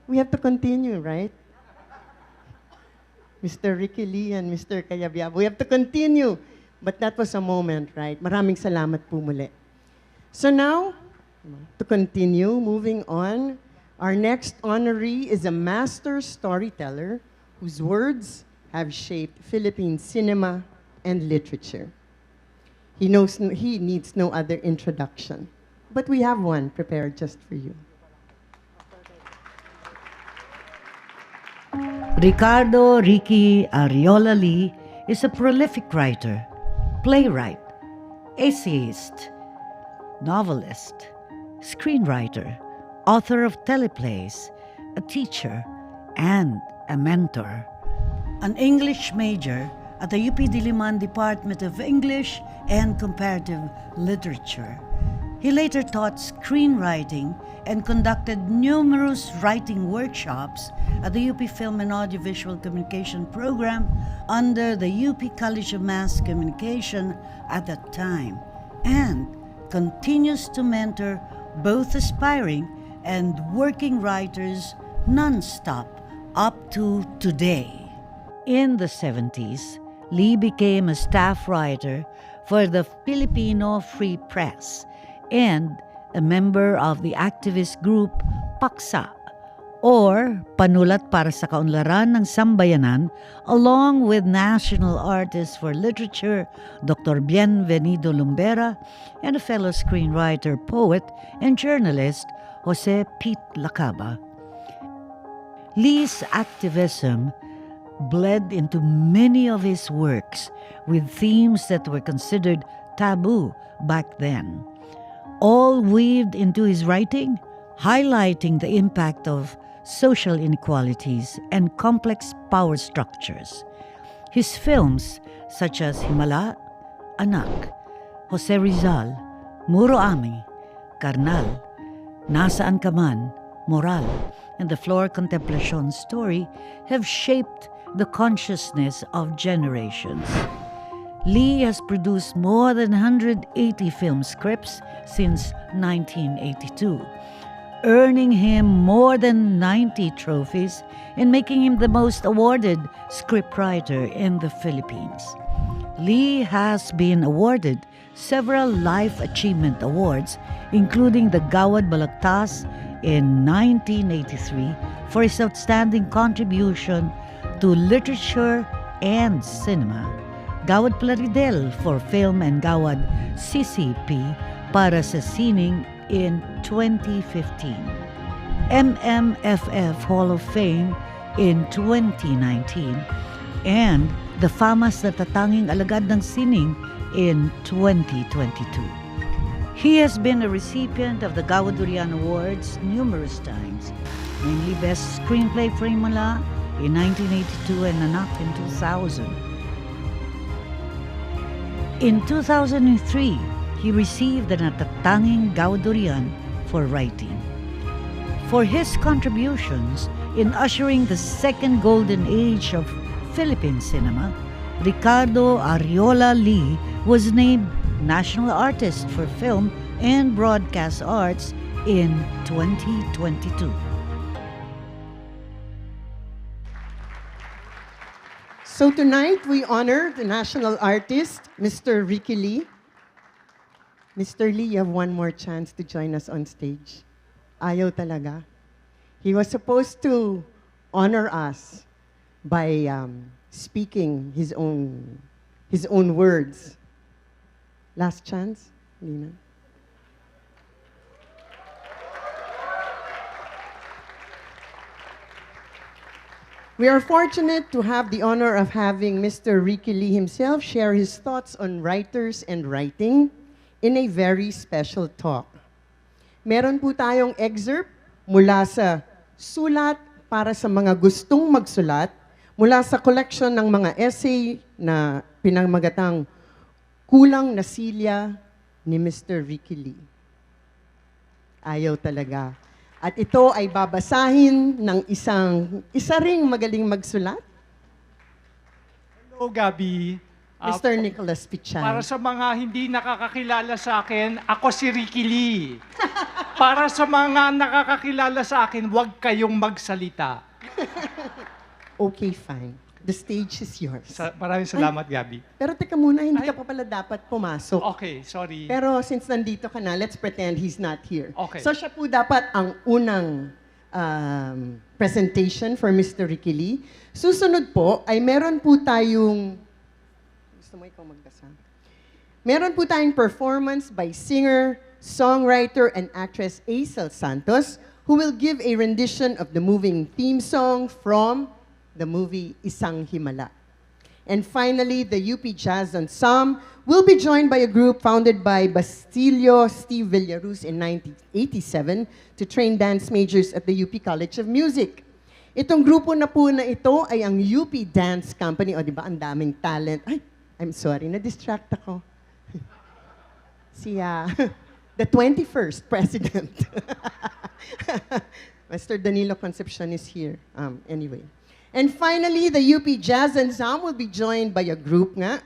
[SPEAKER 4] we have to continue, right? Mr. Ricky Lee and Mr. Cayabyab, we have to continue. But that was a moment, right? Maraming salamat po muli. So now, to continue, moving on, our next honoree is a master storyteller whose words have shaped Philippine cinema and literature. He needs no other introduction, but we have one prepared just for you.
[SPEAKER 9] Ricardo Ricky Ariola Lee is a prolific writer, playwright, essayist, novelist, screenwriter, author of teleplays, a teacher, and a mentor. An English major at the UP Diliman Department of English and Comparative Literature. He later taught screenwriting and conducted numerous writing workshops at the UP Film and Audiovisual Communication Program under the UP College of Mass Communication at that time, and continues to mentor both aspiring and working writers non-stop up to today. In the 70s, Lee became a staff writer for the Filipino Free Press and a member of the activist group Paksa, or Panulat para sa Kaunlaran ng Sambayanan, along with national artist for literature Dr. Bienvenido Lumbera and a fellow screenwriter, poet, and journalist Jose Pete Lacaba. Lee's activism bled into many of his works with themes that were considered taboo back then, all weaved into his writing, highlighting the impact of social inequalities and complex power structures. His films, such as Himala, Anak, Jose Rizal, Muro Ami, Karnal, Nasaan Ka Man, Moral, and the Flor Contemplacion story, have shaped the consciousness of generations. Lee has produced more than 180 film scripts since 1982, earning him more than 90 trophies and making him the most awarded scriptwriter in the Philippines. Lee has been awarded several Life Achievement Awards, including the Gawad Balagtas in 1983 for his outstanding contribution to literature and cinema, Gawad Plaridel for film, and Gawad CCP para sa sining in 2015, MMFF Hall of Fame in 2019, and the Famas na Tatanging Alagad ng Sining in 2022. He has been a recipient of the Gawad Durian Awards numerous times, namely Best Screenplay for Himala in 1982 and Anak in 2000. In 2003, he received the Natatanging Gawad Durian for writing. For his contributions in ushering the second golden age of Philippine cinema, Ricardo Ariola Lee was named National Artist for Film and Broadcast Arts in 2022.
[SPEAKER 4] So tonight, we honor the national artist, Mr. Ricky Lee. Mr. Lee, you have one more chance to join us on stage. Ayaw talaga. He was supposed to honor us by speaking his own words. Last chance, Lina. We are fortunate to have the honor of having Mr. Ricky Lee himself share his thoughts on writers and writing in a very special talk. Meron po tayong excerpt mula sa Sulat para sa mga gustong magsulat, mula sa collection ng mga essay na pinamagatang Kulang na Silya ni Mr. Ricky Lee. Ayaw talaga. At ito ay babasahin ng isa ring magaling magsulat.
[SPEAKER 12] Hello, Gabi.
[SPEAKER 4] Mr. Nicholas Pichay.
[SPEAKER 12] Para sa mga hindi nakakakilala sa akin, ako si Ricky Lee. Para sa mga nakakakilala sa akin, huwag kayong magsalita.
[SPEAKER 4] Okay, fine. The stage is yours.
[SPEAKER 12] Maraming salamat, Gabi.
[SPEAKER 4] Pero teka muna, hindi ka pa pala dapat pumasok.
[SPEAKER 12] Okay, sorry.
[SPEAKER 4] Pero since nandito ka na, let's pretend he's not here.
[SPEAKER 12] Okay.
[SPEAKER 4] So siya po dapat ang unang presentation for Mr. Ricky Lee. Susunod po ay meron po tayong... Gusto mo ikaw magbasa? Meron po tayong performance by singer, songwriter, and actress Aisel Santos, who will give a rendition of the moving theme song from the movie Isang Himala. And finally, the UP Jazz Ensemble will be joined by a group founded by Bastilio Steve Villaruz in 1987 to train dance majors at the UP College of Music. Itong grupo na po na ito ay ang UP Dance Company. O, di ba, ang daming talent. Ay, I'm sorry, na-distract ako. The 21st president. Mr. Danilo Concepcion is here. Anyway. And finally, the UP Jazz Ensemble will be joined by a group nga,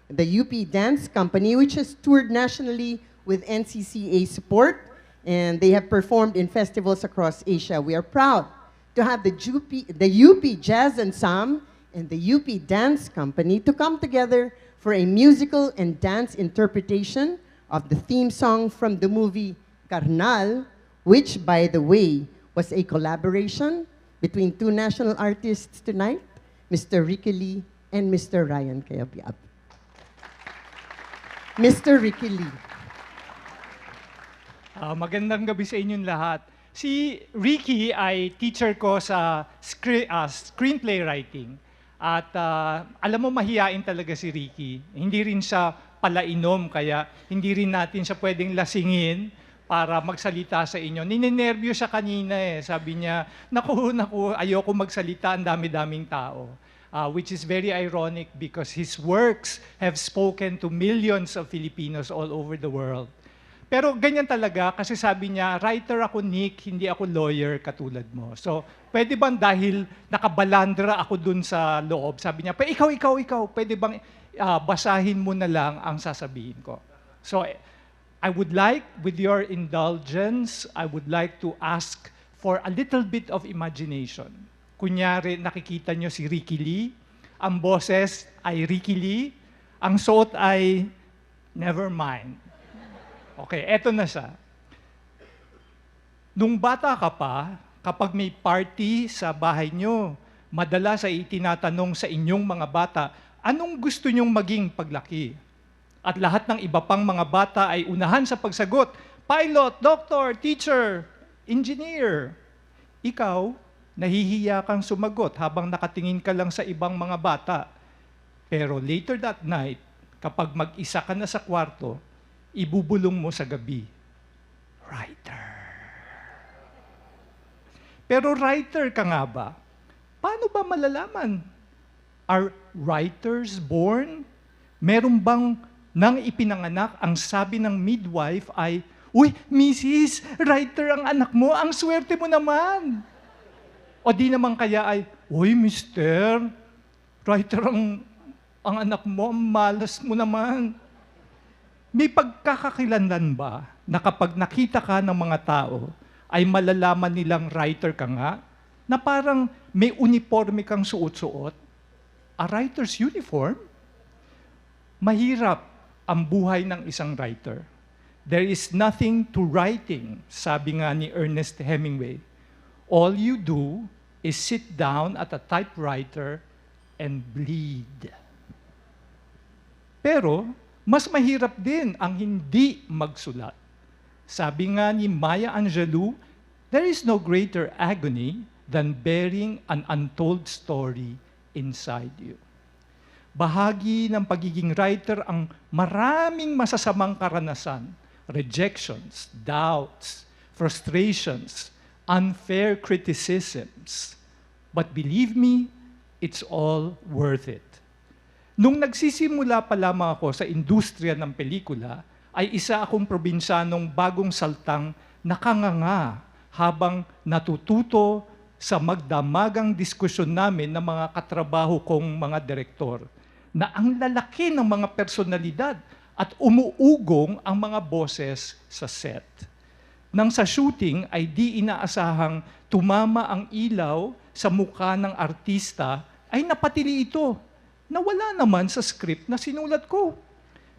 [SPEAKER 4] the UP Dance Company, which has toured nationally with NCCA support, and they have performed in festivals across Asia. We are proud to have the UP Jazz Ensemble and the UP Dance Company to come together for a musical and dance interpretation of the theme song from the movie Karnal, which, by the way, was a collaboration between two national artists tonight, Mr. Ricky Lee and Mr. Ryan Cayabyab. Mr. Ricky Lee.
[SPEAKER 12] Magandang gabi sa inyong lahat. Si Ricky ay teacher ko sa screenplay writing. At alam mo, mahiyain talaga si Ricky. Hindi rin siya palainom, kaya hindi rin natin siya pwedeng lasingin para magsalita sa inyo. Ninenervyo siya kanina eh. Sabi niya, naku, ayoko magsalita, ang dami-daming tao. Which is very ironic because his works have spoken to millions of Filipinos all over the world. Pero ganyan talaga kasi sabi niya, writer ako, Nick, hindi ako lawyer katulad mo. So, pwede bang dahil nakabalandra ako dun sa loob, sabi niya, ikaw, pwede bang basahin mo na lang ang sasabihin ko? So, I would like, with your indulgence, I would like to ask for a little bit of imagination. Kunyari, nakikita nyo si Ricky Lee, ang boses ay Ricky Lee, ang suot ay never mind. Okay, eto na siya. Nung bata ka pa, kapag may party sa bahay nyo, madalas ay itinatanong sa inyong mga bata, anong gusto nyong maging paglaki? At lahat ng iba pang mga bata ay unahan sa pagsagot, pilot, doctor, teacher, engineer. Ikaw, nahihiya kang sumagot habang nakatingin ka lang sa ibang mga bata. Pero later that night, kapag mag-isa ka na sa kwarto, ibubulong mo sa gabi, writer. Pero writer ka nga ba? Paano ba malalaman? Are writers born? Meron bang nang ipinanganak, ang sabi ng midwife ay, Uy, Mrs., writer ang anak mo, ang swerte mo naman. O di naman kaya ay, uy, mister, writer ang anak mo, ang malas mo naman. May pagkakakilanlan ba na kapag nakita ka ng mga tao, ay malalaman nilang writer ka nga, na parang may uniforme kang suot-suot? A writer's uniform? Mahirap ang buhay ng isang writer. There is nothing to writing, sabi nga ni Ernest Hemingway. All you do is sit down at a typewriter and bleed. Pero, mas mahirap din ang hindi magsulat. Sabi nga ni Maya Angelou, there is no greater agony than bearing an untold story inside you. Bahagi ng pagiging writer ang maraming masasamang karanasan, rejections, doubts, frustrations, unfair criticisms. But believe me, it's all worth it. Nung nagsisimula pa lamang ako sa industriya ng pelikula, ay isa akong probinsyanong bagong saltang nakanganga habang natututo sa magdamagang diskusyon namin ng mga katrabaho kong mga direktor na ang lalaki ng mga personalidad at umuugong ang mga boses sa set. Nang sa shooting ay di inaasahang tumama ang ilaw sa mukha ng artista, ay napatili ito na wala naman sa script na sinulat ko.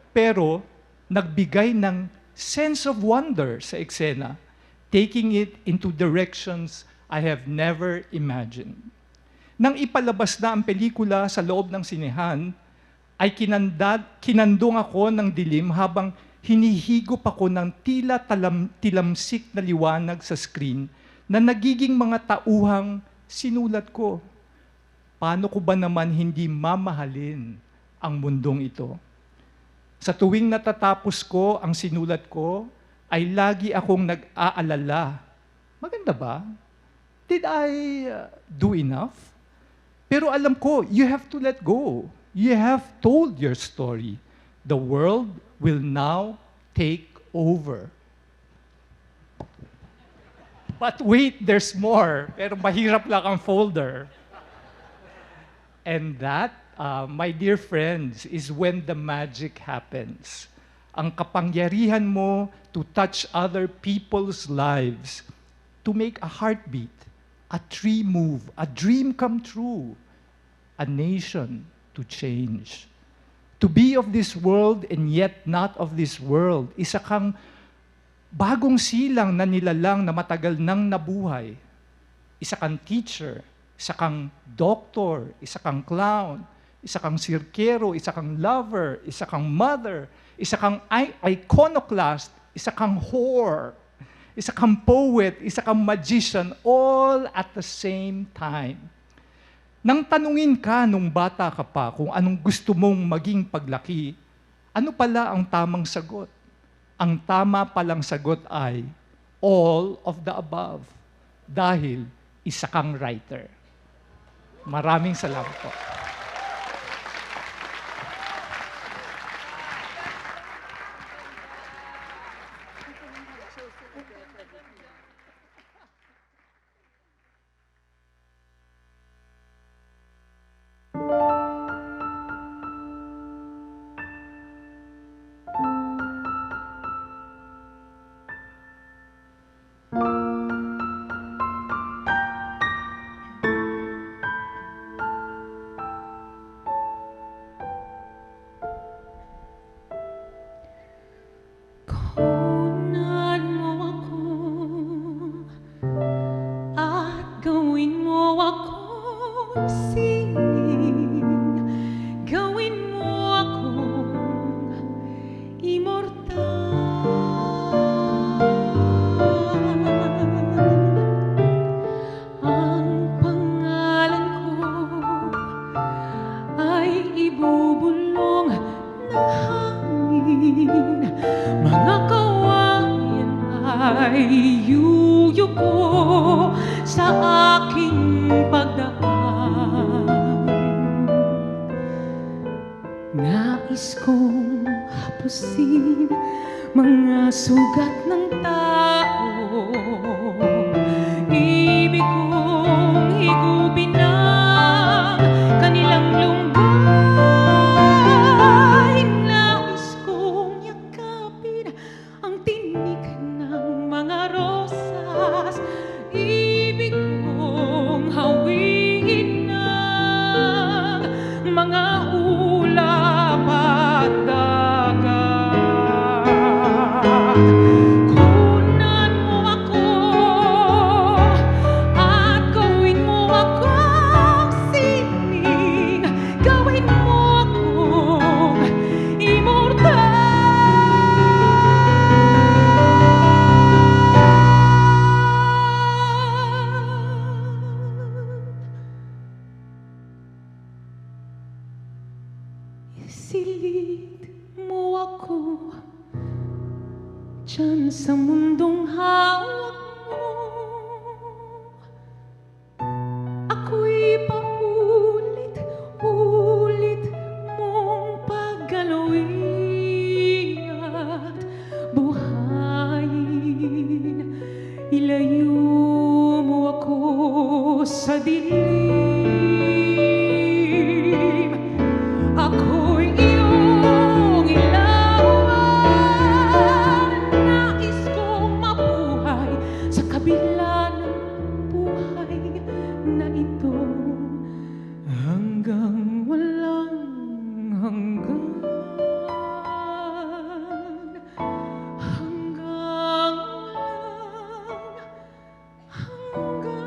[SPEAKER 12] Pero nagbigay ng sense of wonder sa eksena, taking it into directions I have never imagined. Nang ipalabas na ang pelikula sa loob ng sinehan, ay kinandong ako ng dilim habang hinihigop ako ng tila tilamsik na liwanag sa screen na nagiging mga tauhang sinulat ko. Paano ko ba naman hindi mamahalin ang mundong ito? Sa tuwing natatapos ko ang sinulat ko, ay lagi akong nag-aalala. Maganda ba? Did I do enough? Pero alam ko, you have to let go. You have told your story. The world will now take over. But wait, there's more. Pero mahirap lang ang folder. And that, my dear friends, is when the magic happens. Ang kapangyarihan mo to touch other people's lives, to make a heartbeat, a tree move, a dream come true, a nation to change. To be of this world and yet not of this world, isa kang bagong silang na nilalang na matagal nang nabuhay. Isa kang teacher, isa kang doctor, isa kang clown, isa kang sirkero, isa kang lover, isa kang mother, isa kang iconoclast, isa kang whore, isa kang poet, isa kang magician, all at the same time. Nang tanungin ka nung bata ka pa kung anong gusto mong maging paglaki, ano pala ang tamang sagot? Ang tama palang sagot ay all of the above. Dahil isa kang writer. Maraming salamat po.
[SPEAKER 13] Nais kong hapusin mga sugat ng kong higupin ang kanilang lunggay. Nais kong yakapin ang tinig ng mga rosas. Ibig kong hawiin ng mga ulap at dagat. Kunan mo ako at gawin mo akong sining. Gawin mo akong isilid mo ako dyan sa mundong hawak mo. Ako'y paulit-ulit mong paggalawin at buhayin. Ilayo mo ako sa dilim. Ako'y iyong ilawan. Nais kong mabuhay sa kabila ng buhay na ito hanggang walang hanggan. Hanggang walang hanggan.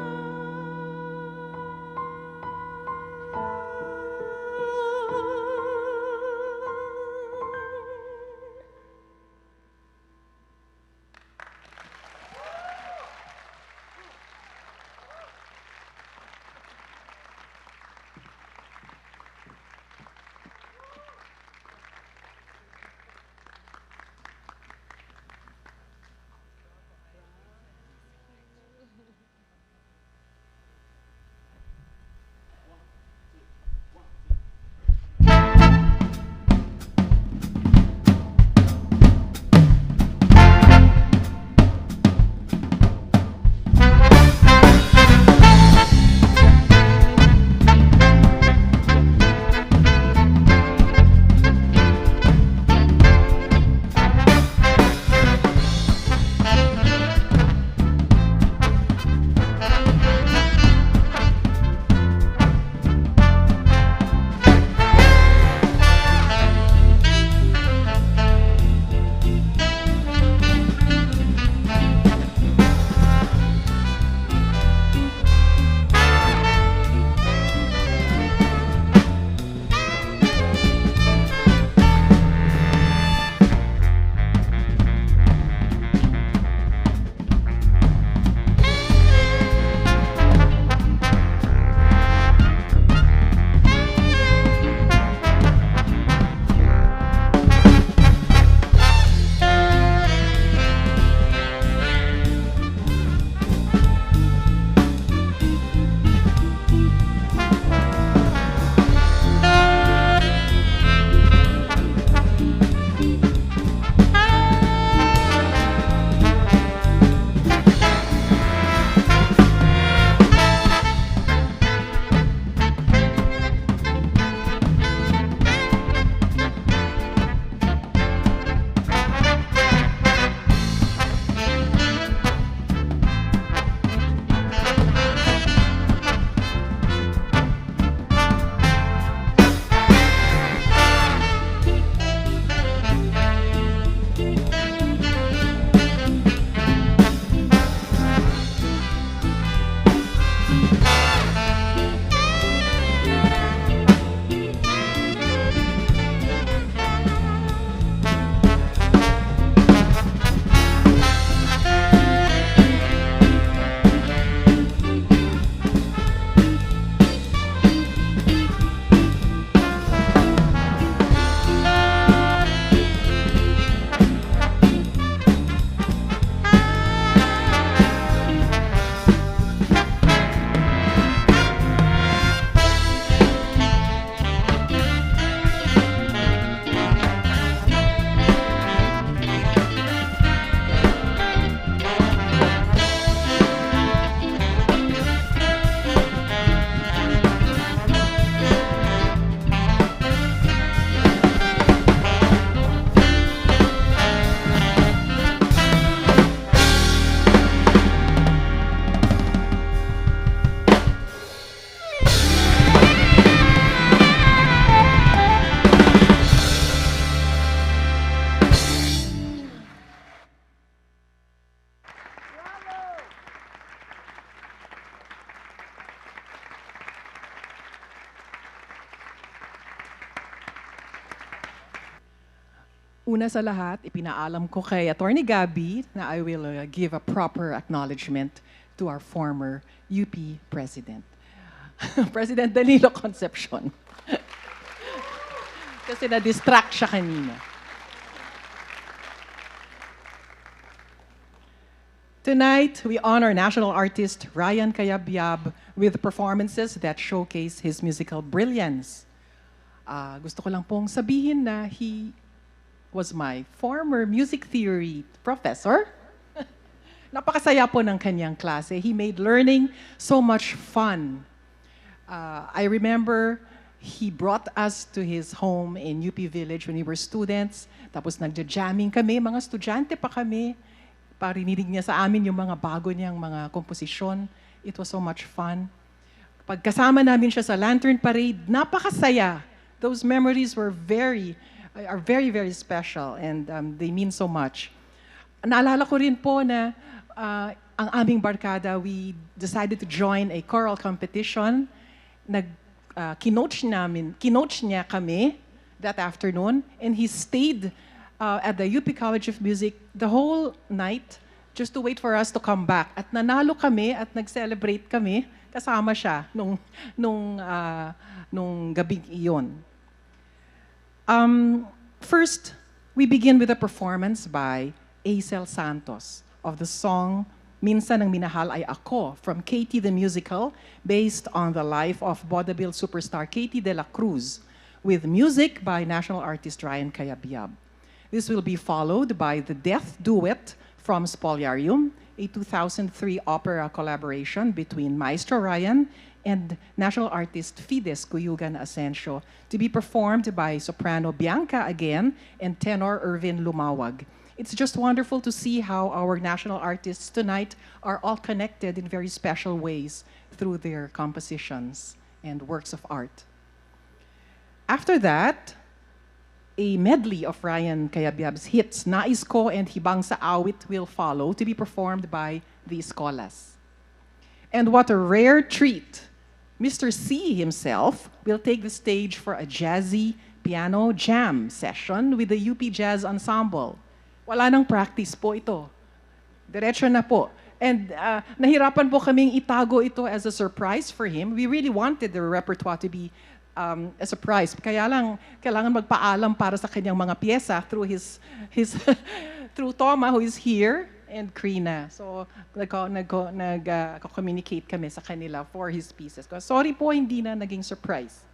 [SPEAKER 5] Una sa lahat, ipinaalam ko kay Attorney Gabby na I will give a proper acknowledgement to our former UP President. President Danilo Concepcion. Kasi na-distract siya kanina. Tonight, we honor national artist Ryan Cayabyab with performances that showcase his musical brilliance. Gusto ko lang pong sabihin na he was my former music theory professor. Napakasaya po ng kanyang klase. He made learning so much fun. I remember he brought us to his home in UP Village when we were students. Tapos nagja-jamming kami, mga estudyante pa kami. Parininig niya sa amin yung mga bago niyang mga komposisyon. It was so much fun. Pagkasama namin siya sa Lantern Parade, napakasaya. Those memories are very, very special and they mean so much. Naalala ko rin po na ang aming barkada, we decided to join a choral competition. Kinoach niya kami that afternoon, and he stayed at the UP College of Music the whole night just to wait for us to come back. At nanalo kami at nag-celebrate kami, kasama siya nung gabing iyon. First, we begin with a performance by Acel Santos of the song Minsan ang Minahal Ay Ako from Katie the Musical, based on the life of vaudeville superstar Katie de la Cruz, with music by national artist Ryan Cayabyab. This will be followed by the Death Duet from Spoliarium, a 2003 opera collaboration between Maestro Ryan and national artist Fides Asensio, to be performed by soprano Bianca again and tenor Irvin Lumawag. It's just wonderful to see how our national artists tonight are all connected in very special ways through their compositions and works of art. After that, a medley of Ryan Cayabyab's hits, Nais Ko and Hibang sa Awit, will follow, to be performed by the Escolas. And what a rare treat! Mr. C himself will take the stage for a jazzy piano jam session with the UP Jazz Ensemble. Wala nang practice po ito. Diretso na po. And nahirapan po kaming itago ito as a surprise for him. We really wanted the repertoire to be a surprise. Kaya lang, kailangan magpaalam para sa kanyang mga pyesa through his through Toma, who is here, and Krina. So, nag-communicate kami sa kanila for his pieces. Sorry po, hindi na naging surprise.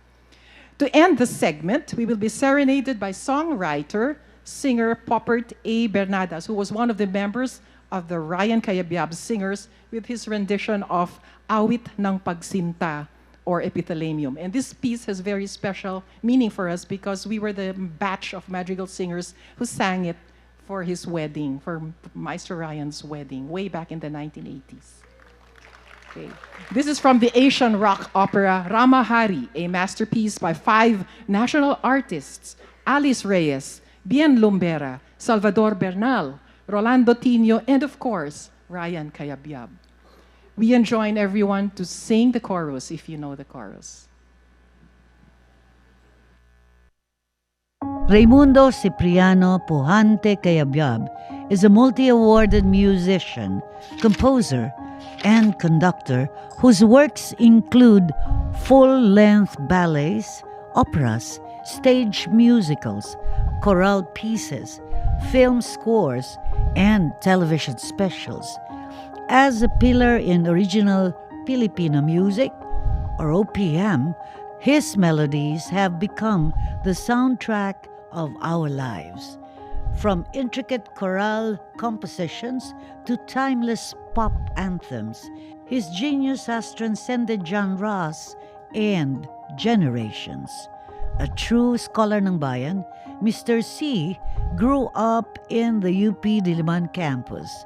[SPEAKER 5] To end the segment, we will be serenaded by songwriter, singer Poppert A. Bernadas, who was one of the members of the Ryan Cayabyab Singers, with his rendition of Awit ng Pagsinta, or Epithalamium. And this piece has very special meaning for us because we were the batch of madrigal singers who sang it for his wedding, for Maestro Ryan's wedding, way back in the 1980s. Okay. This is from the Asian rock opera Ramahari, a masterpiece by 5 national artists: Alice Reyes, Bien Lumbera, Salvador Bernal, Rolando Tino, and of course, Ryan Cayabyab. We enjoin everyone to sing the chorus if you know the chorus.
[SPEAKER 9] Raimundo Cipriano Pujante Cayabyab is a multi-awarded musician, composer, and conductor whose works include full-length ballets, operas, stage musicals, chorale pieces, film scores, and television specials. As a pillar in original Filipino music, or OPM, his melodies have become the soundtrack of our lives. From intricate chorale compositions to timeless pop anthems, his genius has transcended genres and generations. A true scholar ng bayan, Mr. C grew up in the UP Diliman campus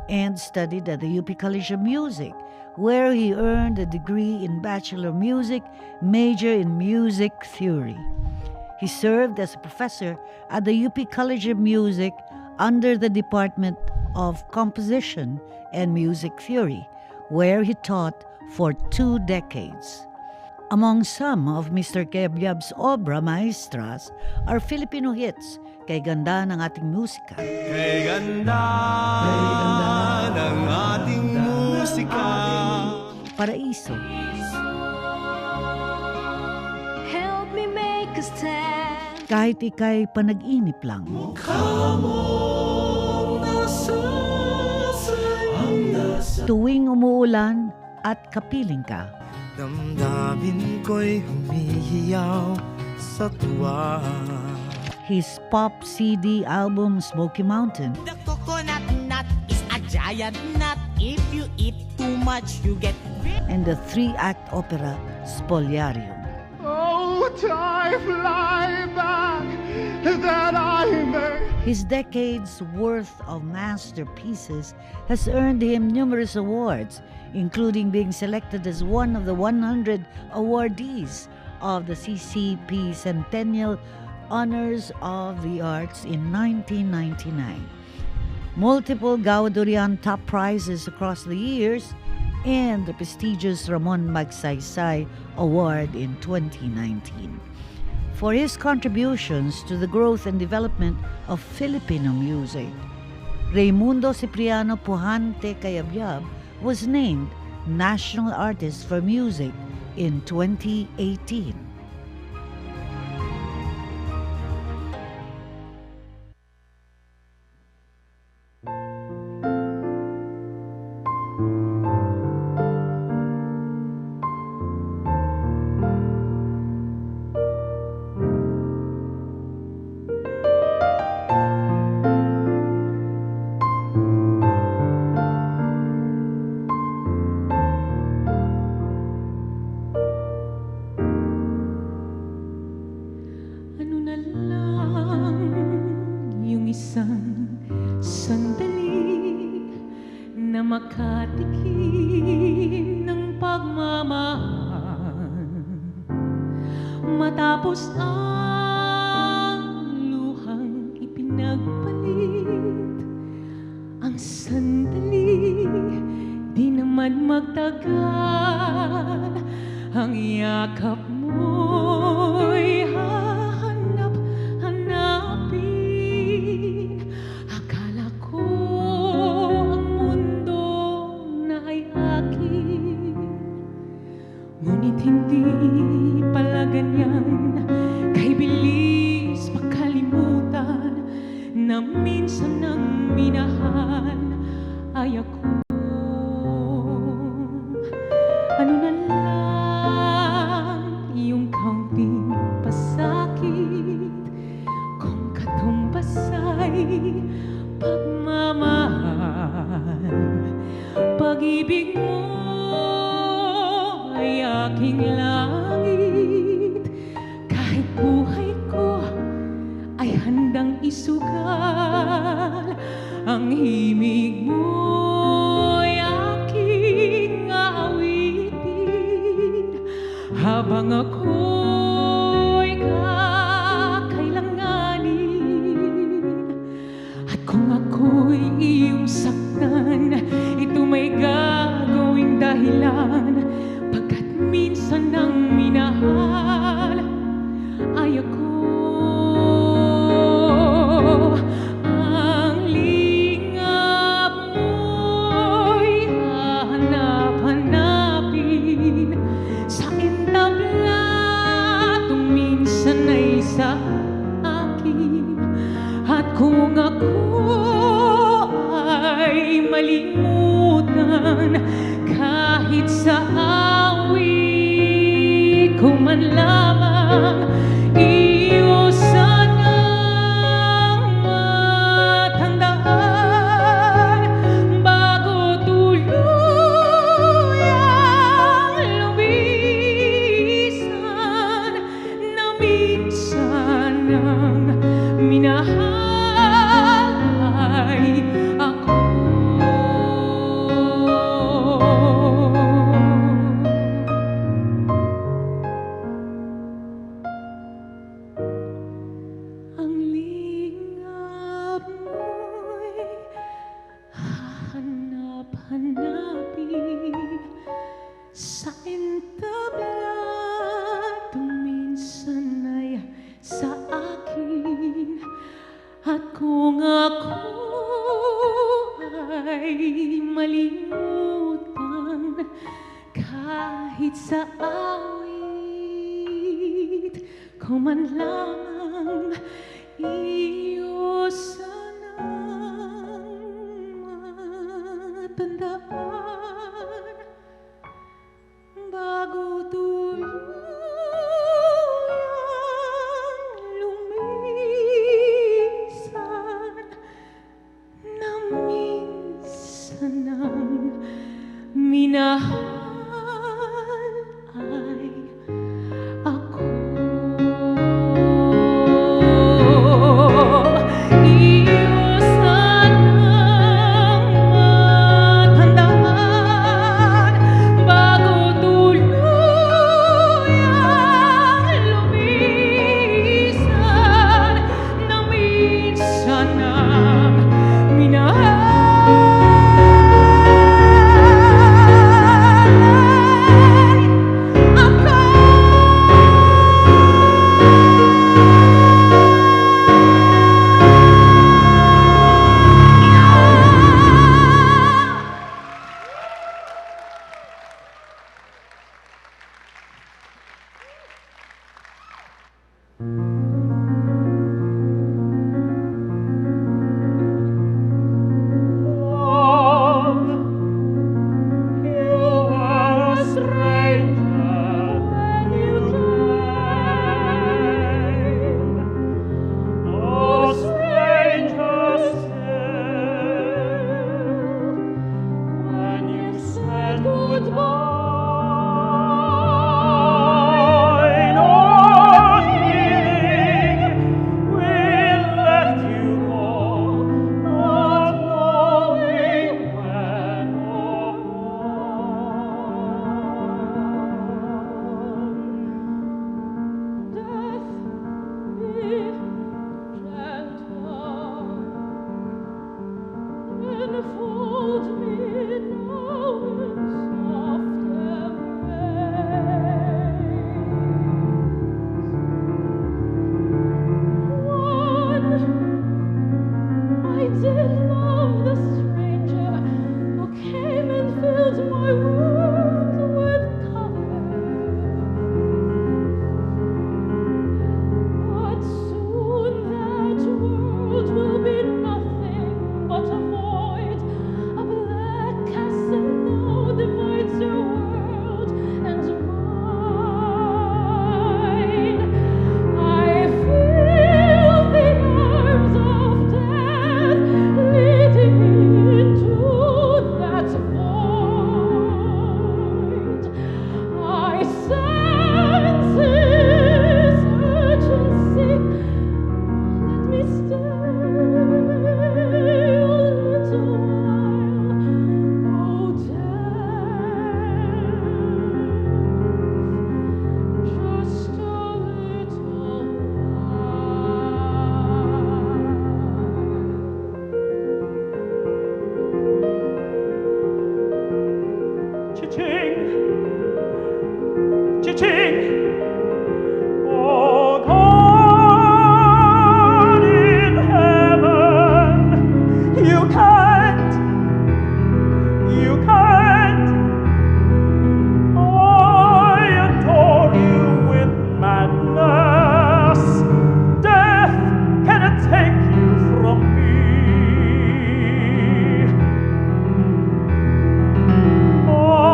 [SPEAKER 9] and studied at the UP College of Music, where he earned a degree in Bachelor of Music, major in Music Theory. He served as a professor at the UP College of Music under the Department of Composition and Music Theory, where he taught for 2 decades. Among some of Mr. Cayabyab's obra maestras are Filipino hits, Kay Ganda ng Ating Musika,
[SPEAKER 14] Kay ganda ng ating musika,
[SPEAKER 9] Paraiso,
[SPEAKER 13] Help me make a stand.
[SPEAKER 9] Kahit Ika'y Panag-inip Lang, Tuwing Umuulan at Kapiling Ka,
[SPEAKER 14] damdamin ko'y humihiyaw sa tuwa.
[SPEAKER 9] his pop CD album Smoky Mountain,
[SPEAKER 15] The coconut nut is a giant nut. If you eat too much, you get big.
[SPEAKER 9] and the 3-act opera Spoliarium.
[SPEAKER 2] Oh, time fly back that I may.
[SPEAKER 9] His decades worth of masterpieces has earned him numerous awards, including being selected as one of the 100 awardees of the CCP Centennial Honors of the Arts in 1999. Multiple Gaudurian top prizes across the years, and the prestigious Ramon Magsaysay Award in 2019. For his contributions to the growth and development of Filipino music, Raimundo Cipriano Pujante Cayabyab was named National Artist for Music in 2018.
[SPEAKER 13] Ano na lang yung isang sandali na makatikim ng pagmamahal matapos ang luhang ipinagpalit. Ang sandali di naman magtagal, ang yakap mo'y hahanap-hanapin. Akala ko ang mundo na ay akin, ngunit hindi pala ganyan. Kay bilis makalimutan na minsan ang minahal ay ako. Ano na lang yung kaunting pasakit kung katumbas ay pagmamahal. Pag-ibig mo ay aking langit, kahit buhay ko ay handang isugal. Ang himig mo'y aking awitin habang ako'y kakailanganin. At kung ako'y iyong saktan, ito may gagawing dahilan, pagkat minsan ang minahal ay ako. Ang lingap mo'y hahanap-hanapin sa entabla, minsan ay sa akin. At kung ako ay malimutan, kahit sa awit ko man lamang, iyo sanang matandaan bago tuluyang lumisan, na minsan ang minahal ay ako. Ang lingap mo'y hahanap-hanapin sa entabla, kahit sa awit ko man lamang iyo sanang matandaan bago tuluyang lumisan na minsan ang minahal ay ako. Iyo sanang matandaan bago tuluyang lumisan na minsan ang minahal.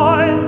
[SPEAKER 2] I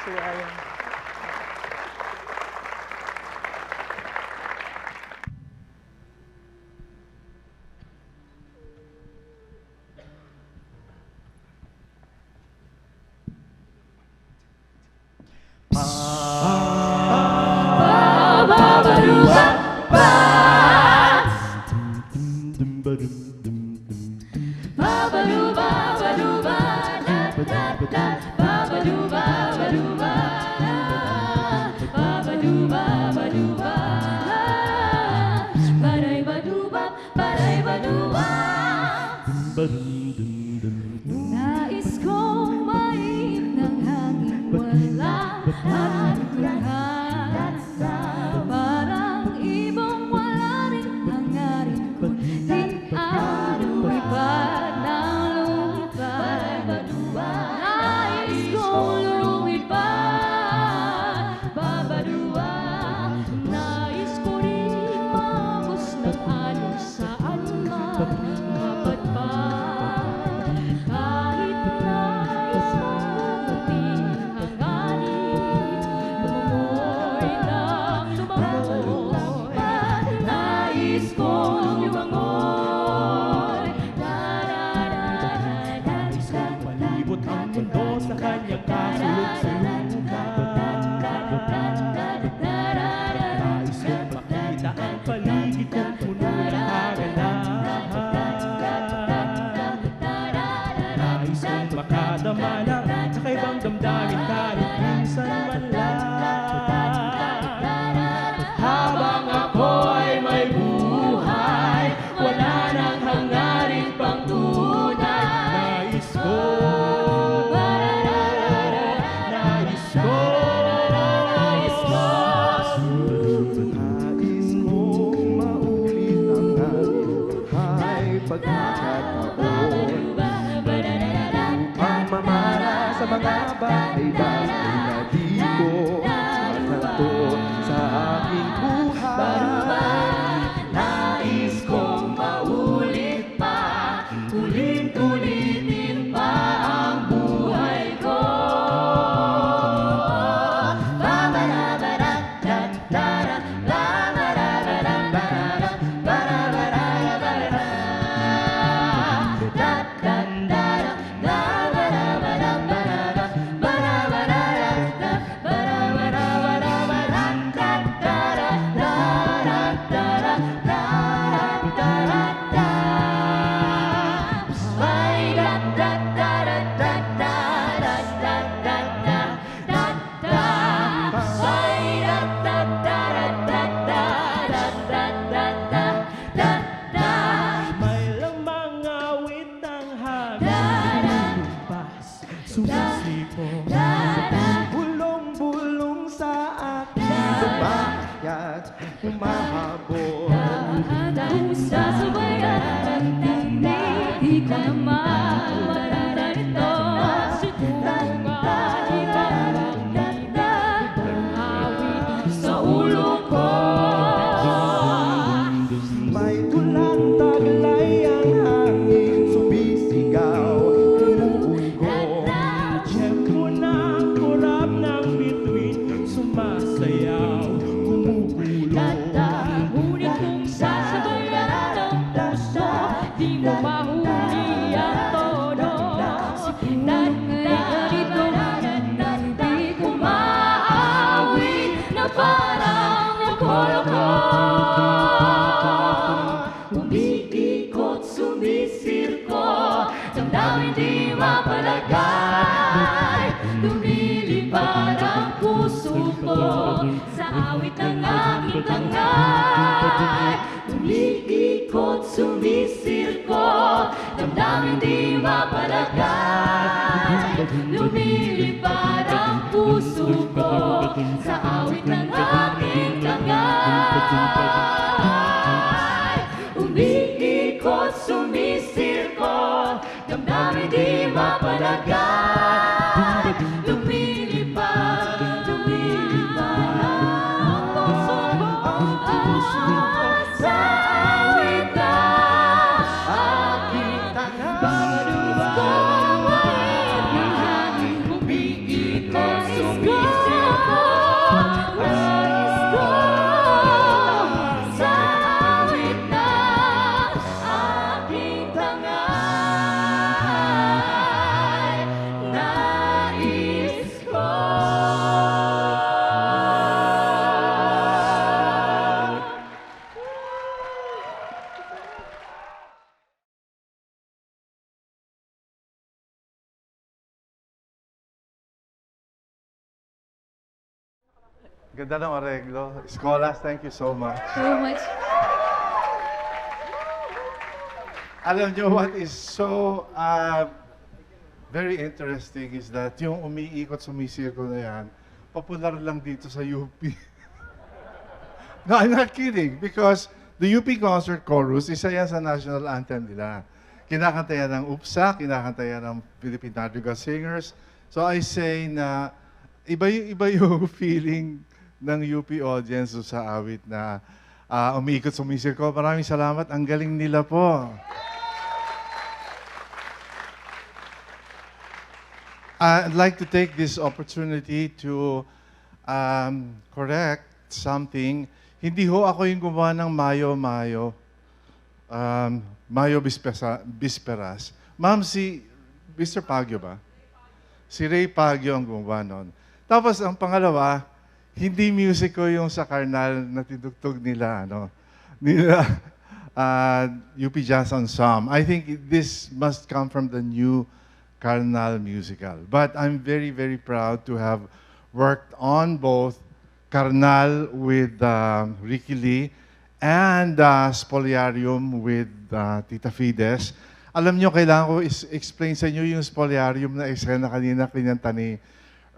[SPEAKER 12] to Ryan.
[SPEAKER 13] Nais kong maib ng hangin, wala at lahat. Parang ibang wala rin hangarin, kundi anu'y ba't ng lumipad. Nais kong lumipad, babadua. Nais ko rin imagos ng alon saan man mapadpad. Kahit nais mabuting hangarin, lumangoy ng lumangoy. Nais kong lumangoy. Nais kong
[SPEAKER 14] Palibot ang mundo sa kanyang kasulog-sulugan. Nais kong makita ang paligid kong puno ng kagalahan. Nais kong makadama ng kakaibang damdamin kahit minsan man lang. Habang ako'y may buhay, wala nang hangarin pang tunay. Nais ko, nais ko, nais ko. Nais kong maulit ang aking pagkakataon. Ang mamara sa mga bahay-bahay na di ko matanto sa aking buhay. Nais kong maulit pa, ulit-ulitin pa ang buhay ko. May lamang awit ang hangin, lumabas, sumisipo, bulong-bulong sa akin, lumayat, humahabol.
[SPEAKER 13] Sasabayan ng di ko naman malarito. Situngan ibang ganda, awit sa ulo ko.
[SPEAKER 14] May tulang taglay ang hangin, sumisigaw, umuunggo. Tiyempo na ang kurap ng bituin, sumasayaw, humuhulog.
[SPEAKER 13] Ngunit kung sasabayan ng puso, di mo mahuli ang tono. Ganito di ko maawit na parang nakoloko. Umiikot, sumisirko, damdamin di mapalagay. Lumilipad ang puso ko sa awit ng aking tangay. Umiikot, sumisirko, damdamin di mapalagay. Lumilipad ang puso ko sa awit ng aking tangay. Umiikot, sumisirko, damdamin di mapalagay. Lumilipad, lumilipad ang puso ko sa awit ng aking tangay. Umiikot, sumisirko,
[SPEAKER 16] Ganda ng areglo. Escolas, thank you so much.
[SPEAKER 17] So much.
[SPEAKER 16] Alam nyo what is so very interesting is that yung umiikot sumisirko na yan, popular lang dito sa UP. No, I'm not kidding. Because the UP Concert Chorus, isa yan sa national anthem nila. Kinakanta yan ng UPSA, kinakanta yan ng Philippine Madrigal Singers. So I say na iba yung feeling ng UP audience sa awit na umiikot sumisirko. Maraming salamat. Ang galing nila po. I'd like to take this opportunity to correct something. Hindi ho ako yung gumawa ng Mayo Bisperas. Ma'am, si Mr. Pagyo ba? Si Ray Pagyo ang gumawa nun. Tapos ang pangalawa, hindi music ko yung sa Karnal na tinugtog nila, UP Jazz Ensemble. I think this must come from the new Karnal musical. But I'm very, very proud to have worked on both Karnal with Ricky Lee and Spoliarium with Tita Fides. Alam nyo, kailangan ko explain sa inyo yung Spoliarium na eksena kanina kinanta ni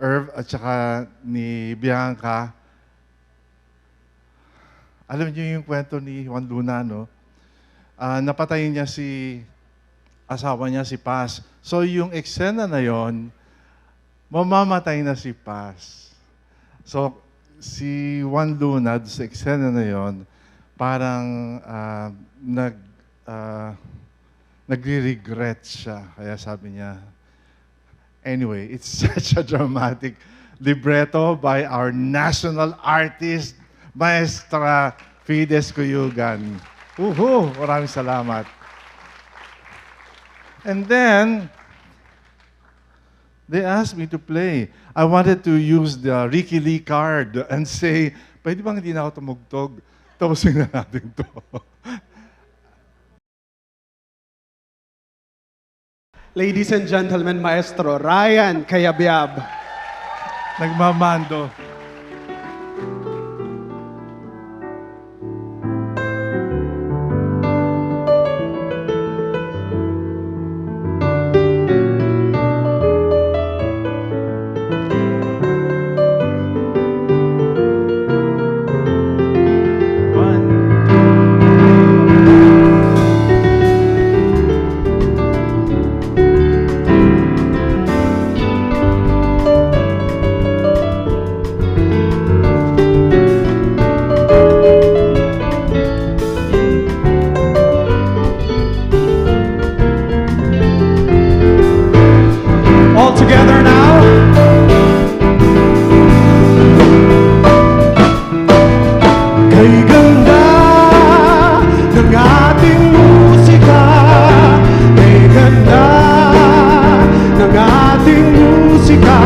[SPEAKER 16] Irv at saka ni Bianca. Alam niyo yung kwento ni Juan Luna, no? Napatayin niya asawa niya si Paz. So yung eksena na yon, mamamatay na si Paz. So si Juan Luna sa eksena na yon, parang nagre-regret siya. Kaya sabi niya, anyway, it's such a dramatic libretto by our national artist, Maestra Fides Cuyugan. Maraming salamat. And then, they asked me to play. I wanted to use the Ricky Lee card and say, pwede bang hindi na ako tumugtog? Tapusin na natin to.
[SPEAKER 18] Ladies and gentlemen, Maestro Ryan Cayabyab.
[SPEAKER 16] Nagmamando.
[SPEAKER 18] All together now. Kay ganda ng ating musika, kay ganda ng ating musika,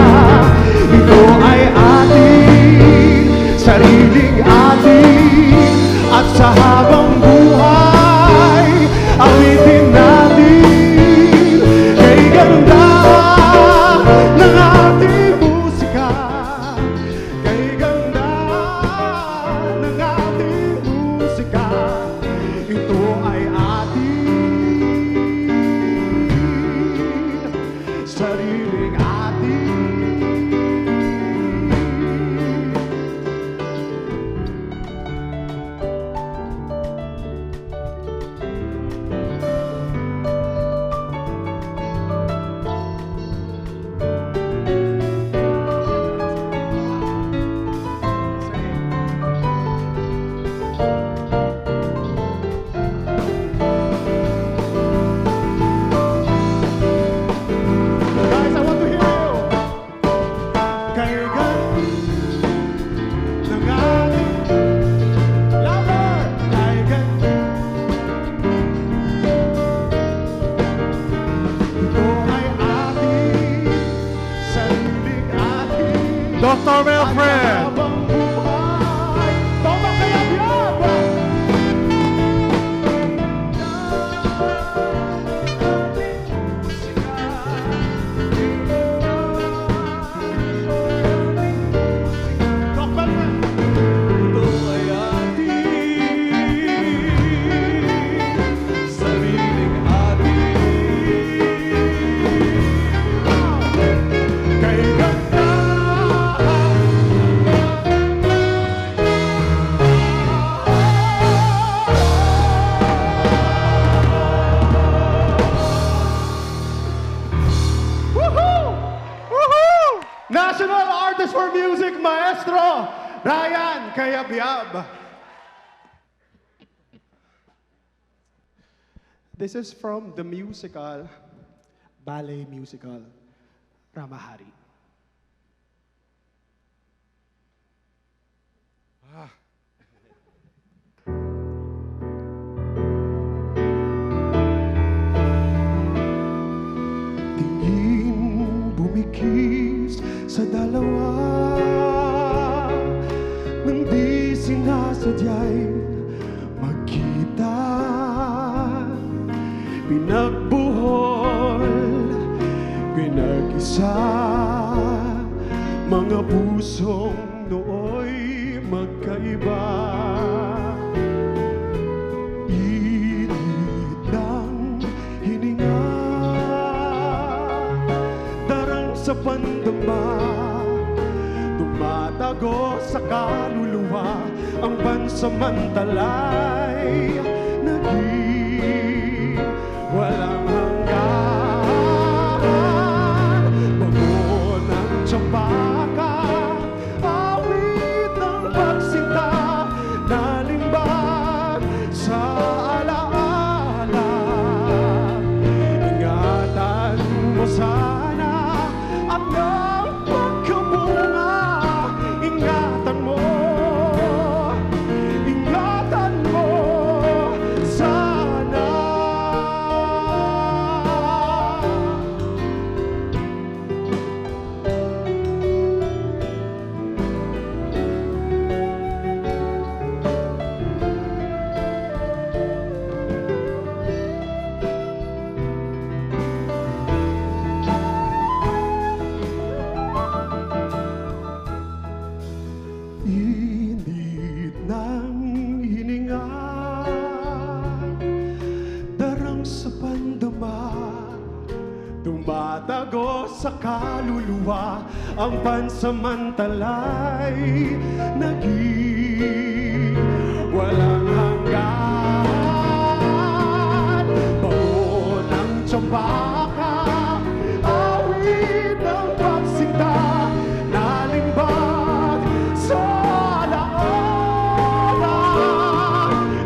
[SPEAKER 18] ito ay ating sariling atin, at sa habang buhay awitin natin. Kay ganda ng ating musika, kay ganda ng ating musika, ito ay ating sariling atin. Guys, I want to hear you. Kay ganda ng ating louder. Kay ganda. Ito ay ating sariling atin.
[SPEAKER 16] Dr. Wilfred.
[SPEAKER 18] Habang buhay, Toma Cayabyab. Doc Wilfred. More music, maestro Ryan Cayabyab. This is from the musical, ballet musical, Ramahari. Tingin bumikis sa dalawa nang di sinasadya'y magkita. Pinagbuhol, pinag-isa, mga pusong nooy magkaiba. Init ng hininga, darang sa pandama, tumatago sa kaluluwa, ang pansamantalay naging walang hanggan. Bango ng tsambaka, awit ng pagsinta, nalimbag sa alaala. Ingatan mo sana at ng pagkamunga. Ingatan mo sana. Init ng hininga, darang sa pandama, tumatago sa kaluluwa, ang pansamantalay naging walang hanggan. Bango ng tsambaka, awit ng pagsinta, nalimbag sa alaala.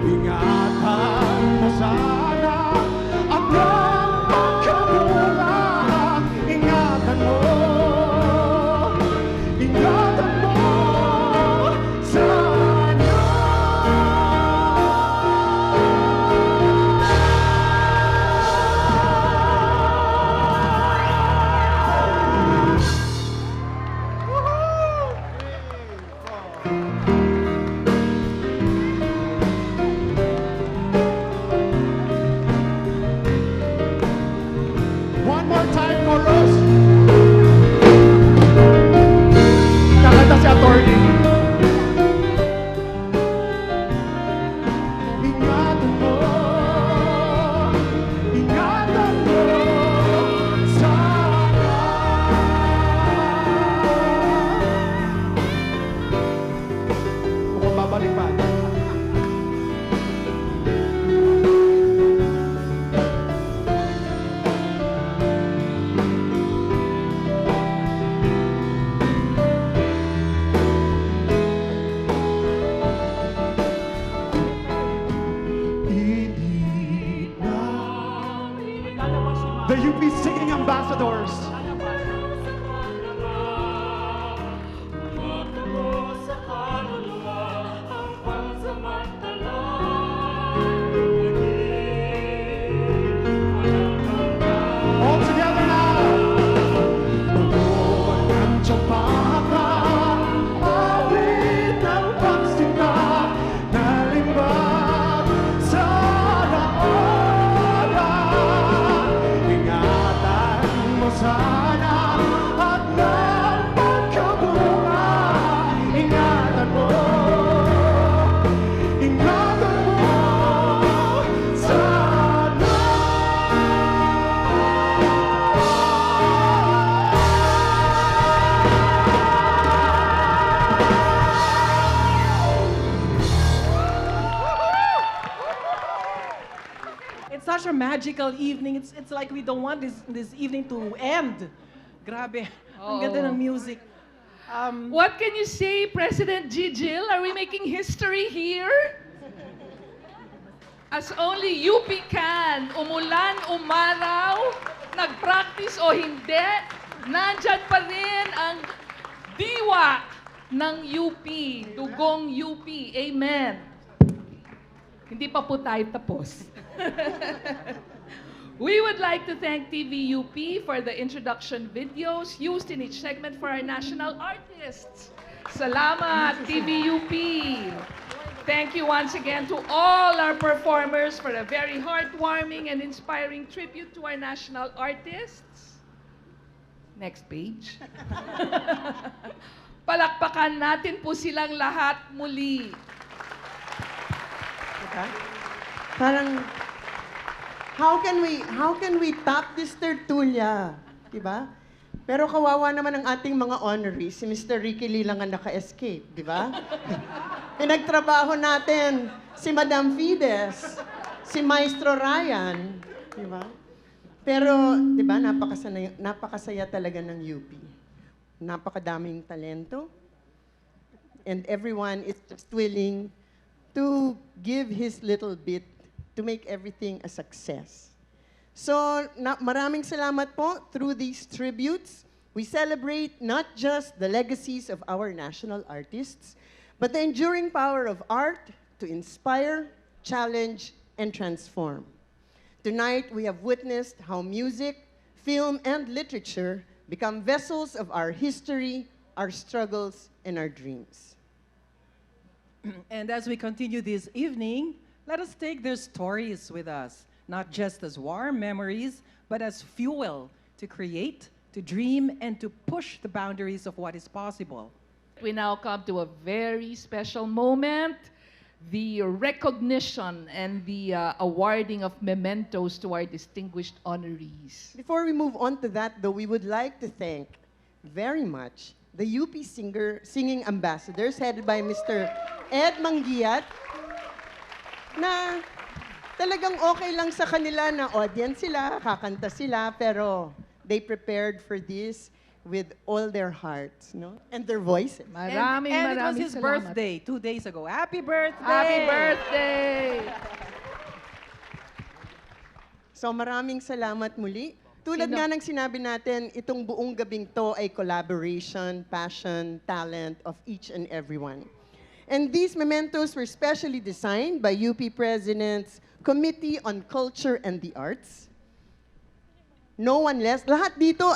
[SPEAKER 18] Ingatan mo sana at ng pagkamunga. Ingatan mo sana. One more time, chorus. Kakanta si attorney. Ingatan mo sana. Mukhang babalik pa. The UP Singing Ambassadors. All together now. Bango ng tsambaka, awit ng pagsinta, nalimbag sa alaala. Ingatan mo sana at ng pagkamunga. Ingatan mo sana.
[SPEAKER 5] It's such a magical evening. It's like we don't want this evening to end. Grabe. Ang ganda ng music.
[SPEAKER 3] What can you say, President Gigil? Are we making history here? As only UP can, umulan, umaraw, nag-practice o hindi, nandyan pa rin ang diwa ng UP, dugong UP. Amen. Hindi pa po tayo tapos. We would like to thank TVUP for the introduction videos used in each segment for our national artists. Salamat, TVUP. Thank you once again to all our performers for a very heartwarming and inspiring tribute to our national artists. Next page. Palakpakan natin po silang lahat muli.
[SPEAKER 4] Diba? Parang, how can we top this tertulia? Diba? Pero kawawa naman ang ating mga honorees, si Mr. Ricky Lee lang ang naka-escape, di ba? Pinagtrabaho natin si Madam Fides, si Maestro Ryan, di ba? Pero, di ba, napakasaya talaga ng UP. Napakadaming talento. And everyone is just willing to give his little bit to make everything a success. So, maraming salamat po. Through these tributes, we celebrate not just the legacies of our national artists, but the enduring power of art to inspire, challenge, and transform. Tonight, we have witnessed how music, film, and literature become vessels of our history, our struggles, and our dreams.
[SPEAKER 5] And as we continue this evening, let us take their stories with us, not just as warm memories, but as fuel to create, to dream, and to push the boundaries of what is possible.
[SPEAKER 3] We now come to a very special moment, the recognition and the awarding of mementos to our distinguished honorees.
[SPEAKER 4] Before we move on to that, though, we would like to thank very much the UP singing ambassadors headed by Mr. Ed Mangiat, na talagang okay lang sa kanila na audience sila, kakanta sila, pero they prepared for this with all their hearts, no? And their voices.
[SPEAKER 3] Maraming
[SPEAKER 5] and it was
[SPEAKER 3] maraming
[SPEAKER 5] his
[SPEAKER 3] salamat.
[SPEAKER 5] birthday 2 days ago. Happy birthday!
[SPEAKER 3] Happy birthday!
[SPEAKER 4] So maraming salamat muli. Tulad nga ng sinabi natin, itong buong gabing to ay collaboration, passion, talent of each and everyone. And these mementos were specially designed by UP President's Committee on Culture and the Arts. No one less. Lahat dito,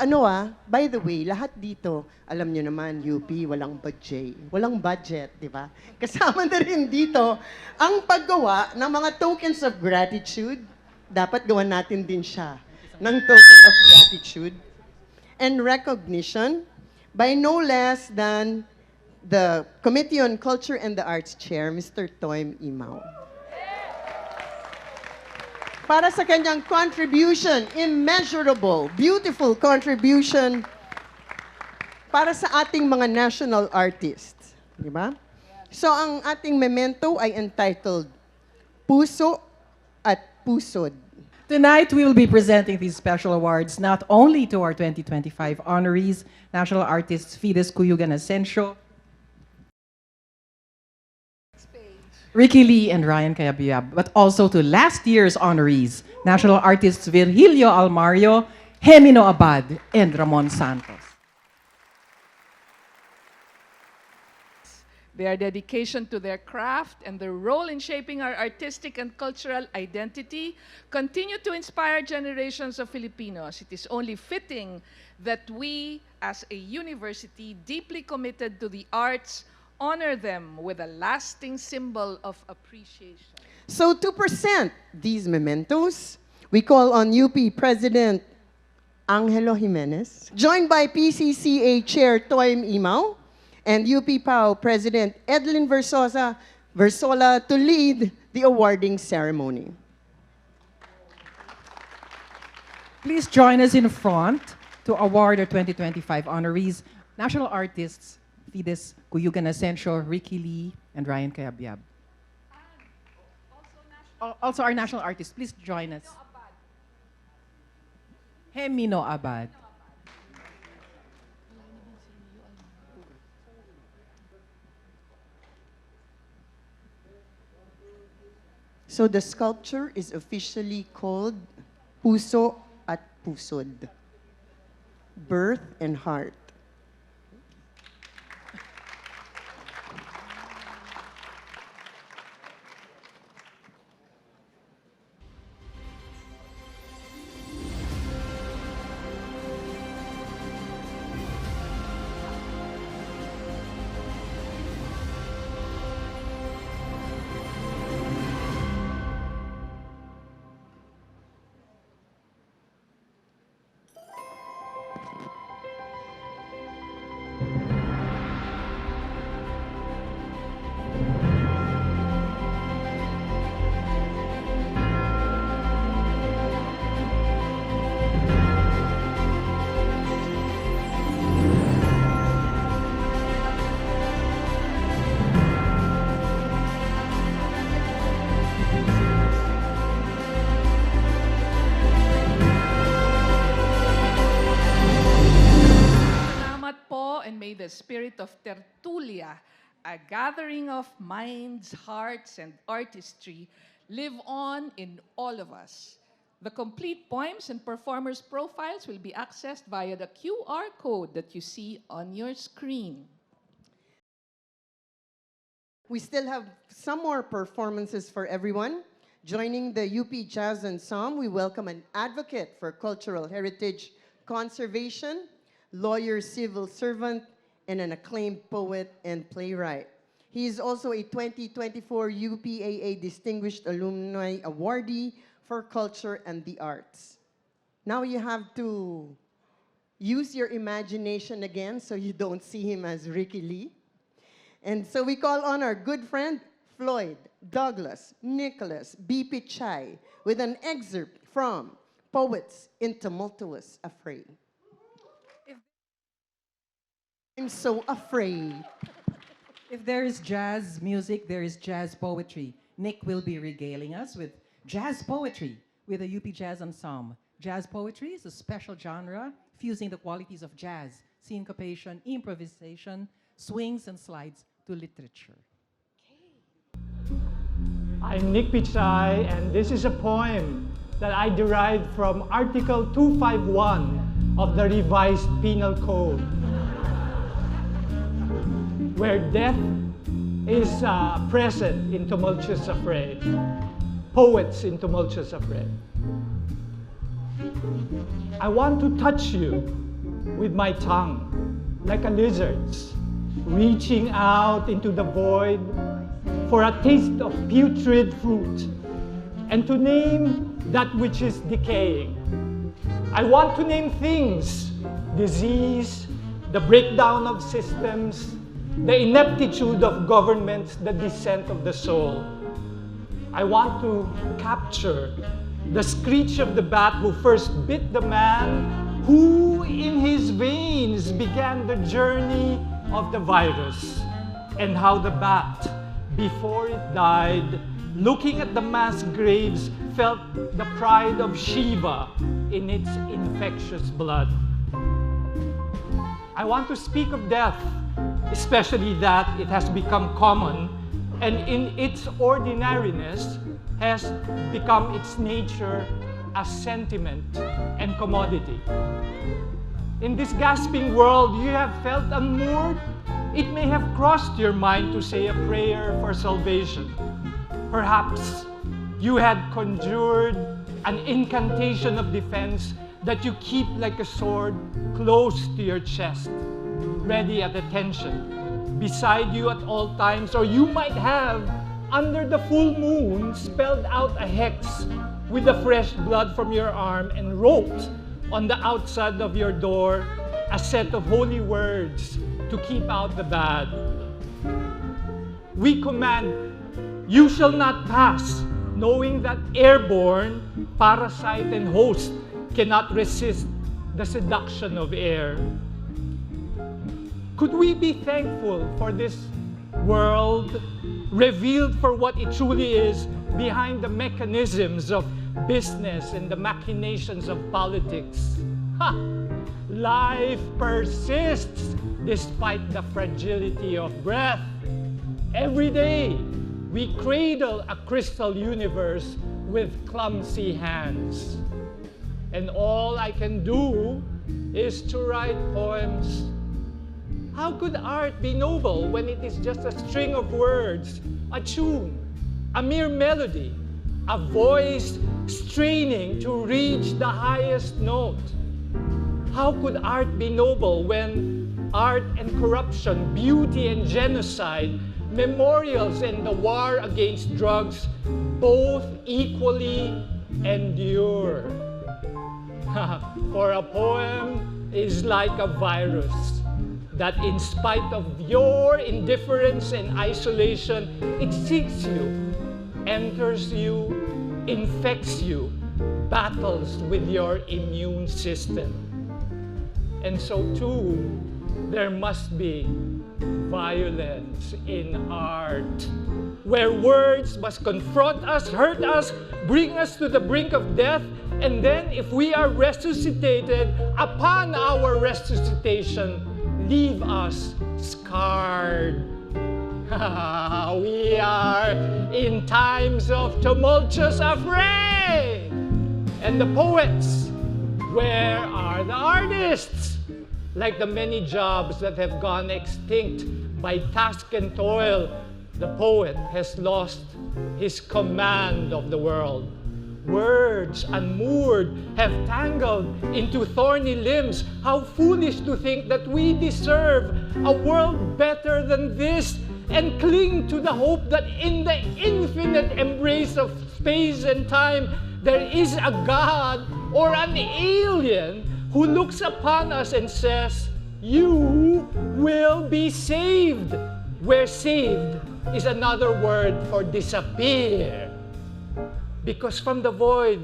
[SPEAKER 4] by the way, lahat dito, alam nyo naman, UP, walang budget. Walang budget, di ba? Kasama na rin dito ang paggawa ng mga tokens of gratitude. Dapat gawan natin din siya ng token of gratitude and recognition by no less than the Committee on Culture and the Arts Chair, Mr. Toym Imaw. Para sa kanyang contribution, immeasurable, beautiful contribution para sa ating mga national artists. Di ba? So ang ating memento ay entitled Puso at Pusod.
[SPEAKER 5] Tonight, we will be presenting these special awards not only to our 2025 honorees, national artists Fides Asensio, Ricky Lee and Ryan Cayabyab, but also to last year's honorees, national artists Virgilio Almario, Hemino Abad, and Ramon Santos.
[SPEAKER 3] Their dedication to their craft and their role in shaping our artistic and cultural identity continue to inspire generations of Filipinos. It is only fitting that we, as a university deeply committed to the arts, honor them with a lasting symbol of appreciation.
[SPEAKER 4] So to present these mementos, we call on UP President Angelo Jimenez, joined by PCCA Chair Toym Imaw, and UP PAO President Edlin Versola to lead the awarding ceremony.
[SPEAKER 5] Please join us in front to award our 2025 honorees, national artists Fides Asensio, Ricky Lee, and Ryan Cayabyab. Also our national artists, please join us. Hemino Abad.
[SPEAKER 4] So the sculpture is officially called Puso at Pusod, Birth and Heart.
[SPEAKER 3] May the spirit of Tertulia, a gathering of minds, hearts, and artistry, live on in all of us. The complete poems and performers' profiles will be accessed via the QR code that you see on your screen.
[SPEAKER 4] We still have some more performances for everyone. Joining the UP Jazz Ensemble, we welcome an advocate for cultural heritage conservation, lawyer, civil servant, and an acclaimed poet and playwright. He is also a 2024 UPAA Distinguished Alumni Awardee for Culture and the Arts. Now you have to use your imagination again so you don't see him as Ricky Lee. And so we call on our good friend, Floyd Douglas Nicholas B. Pichai, with an excerpt from Poets in Tumultuous Affray. I'm so afraid.
[SPEAKER 5] If there is jazz music, there is jazz poetry. Nick will be regaling us with jazz poetry with the UP Jazz Ensemble. Jazz poetry is a special genre fusing the qualities of jazz, syncopation, improvisation, swings, and slides to literature.
[SPEAKER 12] I'm Nick Pichai, and this is a poem that I derived from Article 251 of the Revised Penal Code, where death is present in tumultuous affray, poets in tumultuous affray. I want to touch you with my tongue, like a lizard's, reaching out into the void for a taste of putrid fruit, and to name that which is decaying. I want to name things, disease, the breakdown of systems, the ineptitude of governments, the descent of the soul. I want to capture the screech of the bat who first bit the man, who in his veins began the journey of the virus, and how the bat, before it died, looking at the mass graves, felt the pride of Shiva in its infectious blood. I want to speak of death, especially that it has become common and in its ordinariness has become its nature as sentiment and commodity. In this gasping world, you have felt unmoored. It may have crossed your mind to say a prayer for salvation. Perhaps you had conjured an incantation of defense that you keep like a sword close to your chest, ready at attention, beside you at all times, or you might have, under the full moon, spelled out a hex with the fresh blood from your arm and wrote on the outside of your door a set of holy words to keep out the bad. We command, you shall not pass, knowing that airborne, parasite, and host cannot resist the seduction of air. Could we be thankful for this world, revealed for what it truly is behind the mechanisms of business and the machinations of politics? Ha! Life persists despite the fragility of breath. Every day,
[SPEAKER 17] We cradle a crystal universe with clumsy hands. And all I can do is to write poems. How could art be noble when it is just a string of words, a tune, a mere melody, a voice straining to reach the highest note? How could art be noble when art and corruption, beauty and genocide, memorials and the war against drugs both equally endure? For a poem is like a virus that in spite of your indifference and isolation, it seeks you, enters you, infects you, battles with your immune system. And so too, there must be violence in art, where words must confront us, hurt us, bring us to the brink of death, and then if we are resuscitated, upon our resuscitation, leave us scarred. We are in times of tumultuous affray. And the poets, where are the artists? Like the many jobs that have gone extinct by task and toil, the poet has lost his command of the world. Words unmoored have tangled into thorny limbs. How foolish to think that we deserve a world better than this, and cling to the hope that in the infinite embrace of space and time, there is a God or an alien who looks upon us and says, "You will be saved," where saved is another word for disappear. Because from the void,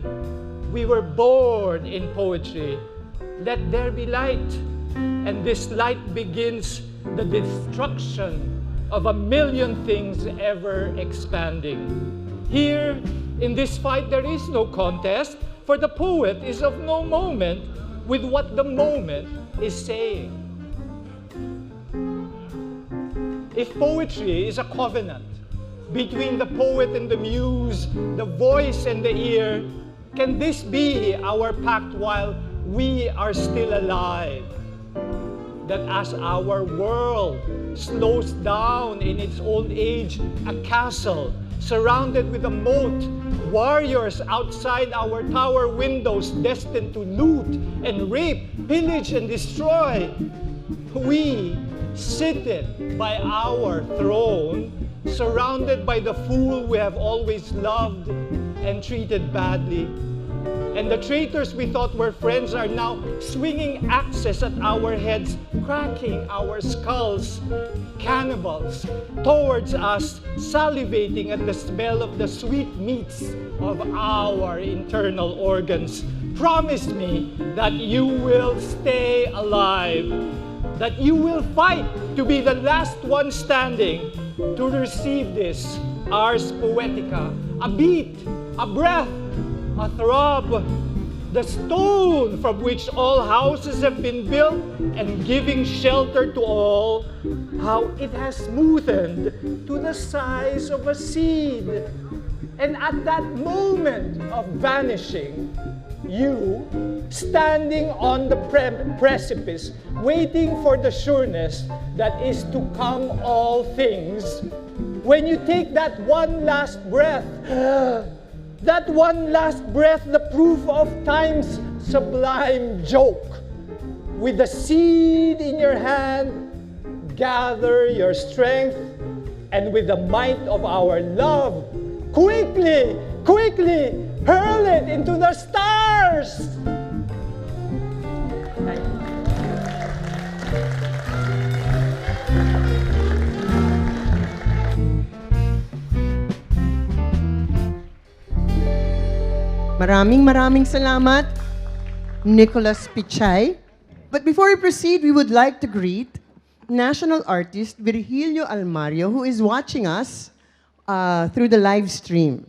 [SPEAKER 17] we were born in poetry. Let there be light. And this light begins the destruction of a million things ever expanding. Here, in this fight, there is no contest, for the poet is of no moment with what the moment is saying. If poetry is a covenant between the poet and the muse, the voice and the ear, can this be our pact while we are still alive? That as our world slows down in its old age, a castle surrounded with a moat, warriors outside our tower windows destined to loot and rape, pillage and destroy, we, seated by our throne, surrounded by the fool we have always loved and treated badly. And the traitors we thought were friends are now swinging axes at our heads, cracking our skulls. Cannibals towards us, salivating at the smell of the sweet meats of our internal organs. Promise me that you will stay alive, that you will fight to be the last one standing, to receive this, ars poetica, a beat, a breath, a throb, the stone from which all houses have been built and giving shelter to all, how it has smoothened to the size of a seed. And at that moment of vanishing, you, standing on the precipice, waiting for the sureness that is to come all things, when you take that one last breath, that one last breath, the proof of time's sublime joke, with the seed in your hand, gather your strength, and with the might of our love, quickly, quickly, hurl it into the stars! Thank you.
[SPEAKER 4] Maraming salamat, Nicholas Pichay. But before we proceed, we would like to greet national artist Virgilio Almario, who is watching us through the live stream.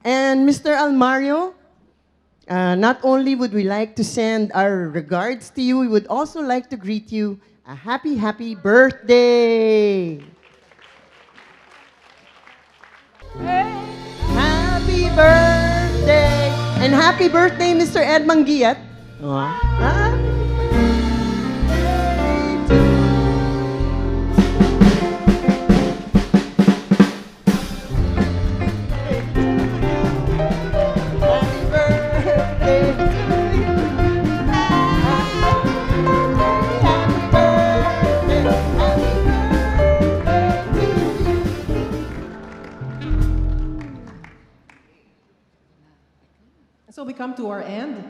[SPEAKER 4] And Mr. Almario, not only would we like to send our regards to you, we would also like to greet you a happy, happy birthday. Happy birthday! And happy birthday, Mr. Ed Mangiat.
[SPEAKER 5] So we come to our end.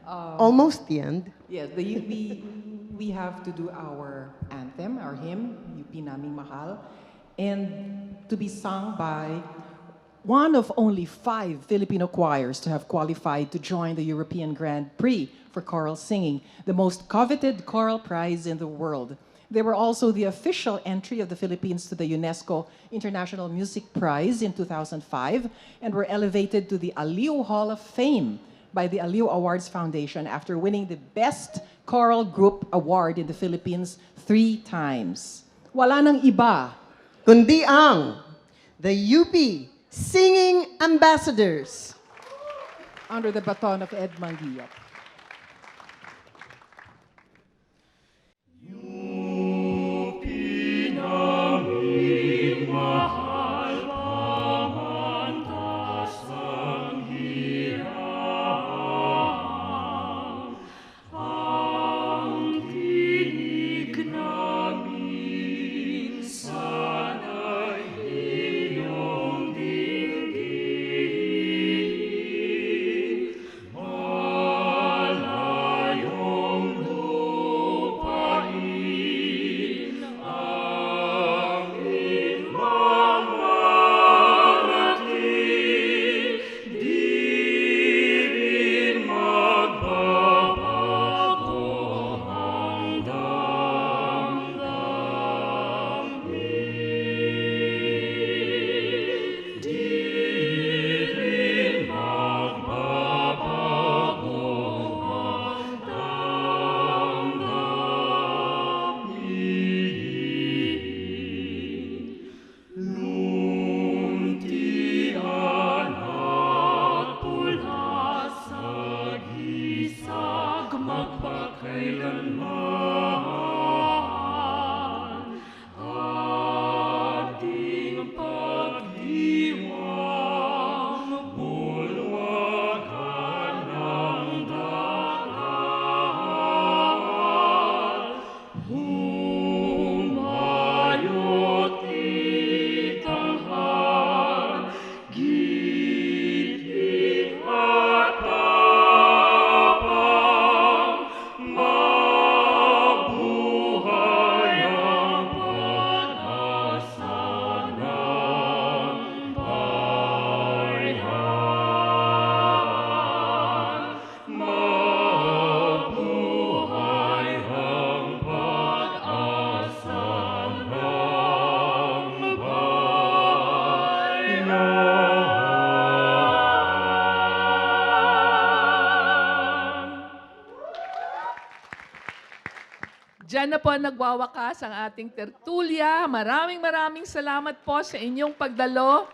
[SPEAKER 4] Almost the end.
[SPEAKER 5] Yeah, we have to do our anthem, our hymn, UP Naming Mahal, and to be sung by one of only 5 Filipino choirs to have qualified to join the European Grand Prix for choral singing, the most coveted choral prize in the world. They were also the official entry of the Philippines to the UNESCO International Music Prize in 2005 and were elevated to the Aliw Hall of Fame by the Aliw Awards Foundation after winning the Best Choral Group Award in the Philippines 3 times. Wala nang iba
[SPEAKER 4] kundi ang the UP Singing Ambassadors.
[SPEAKER 5] Under the baton of Ed Mangiat.
[SPEAKER 3] Diyan na po nagwawakas ang ating tertulya. Maraming salamat po sa inyong pagdalo.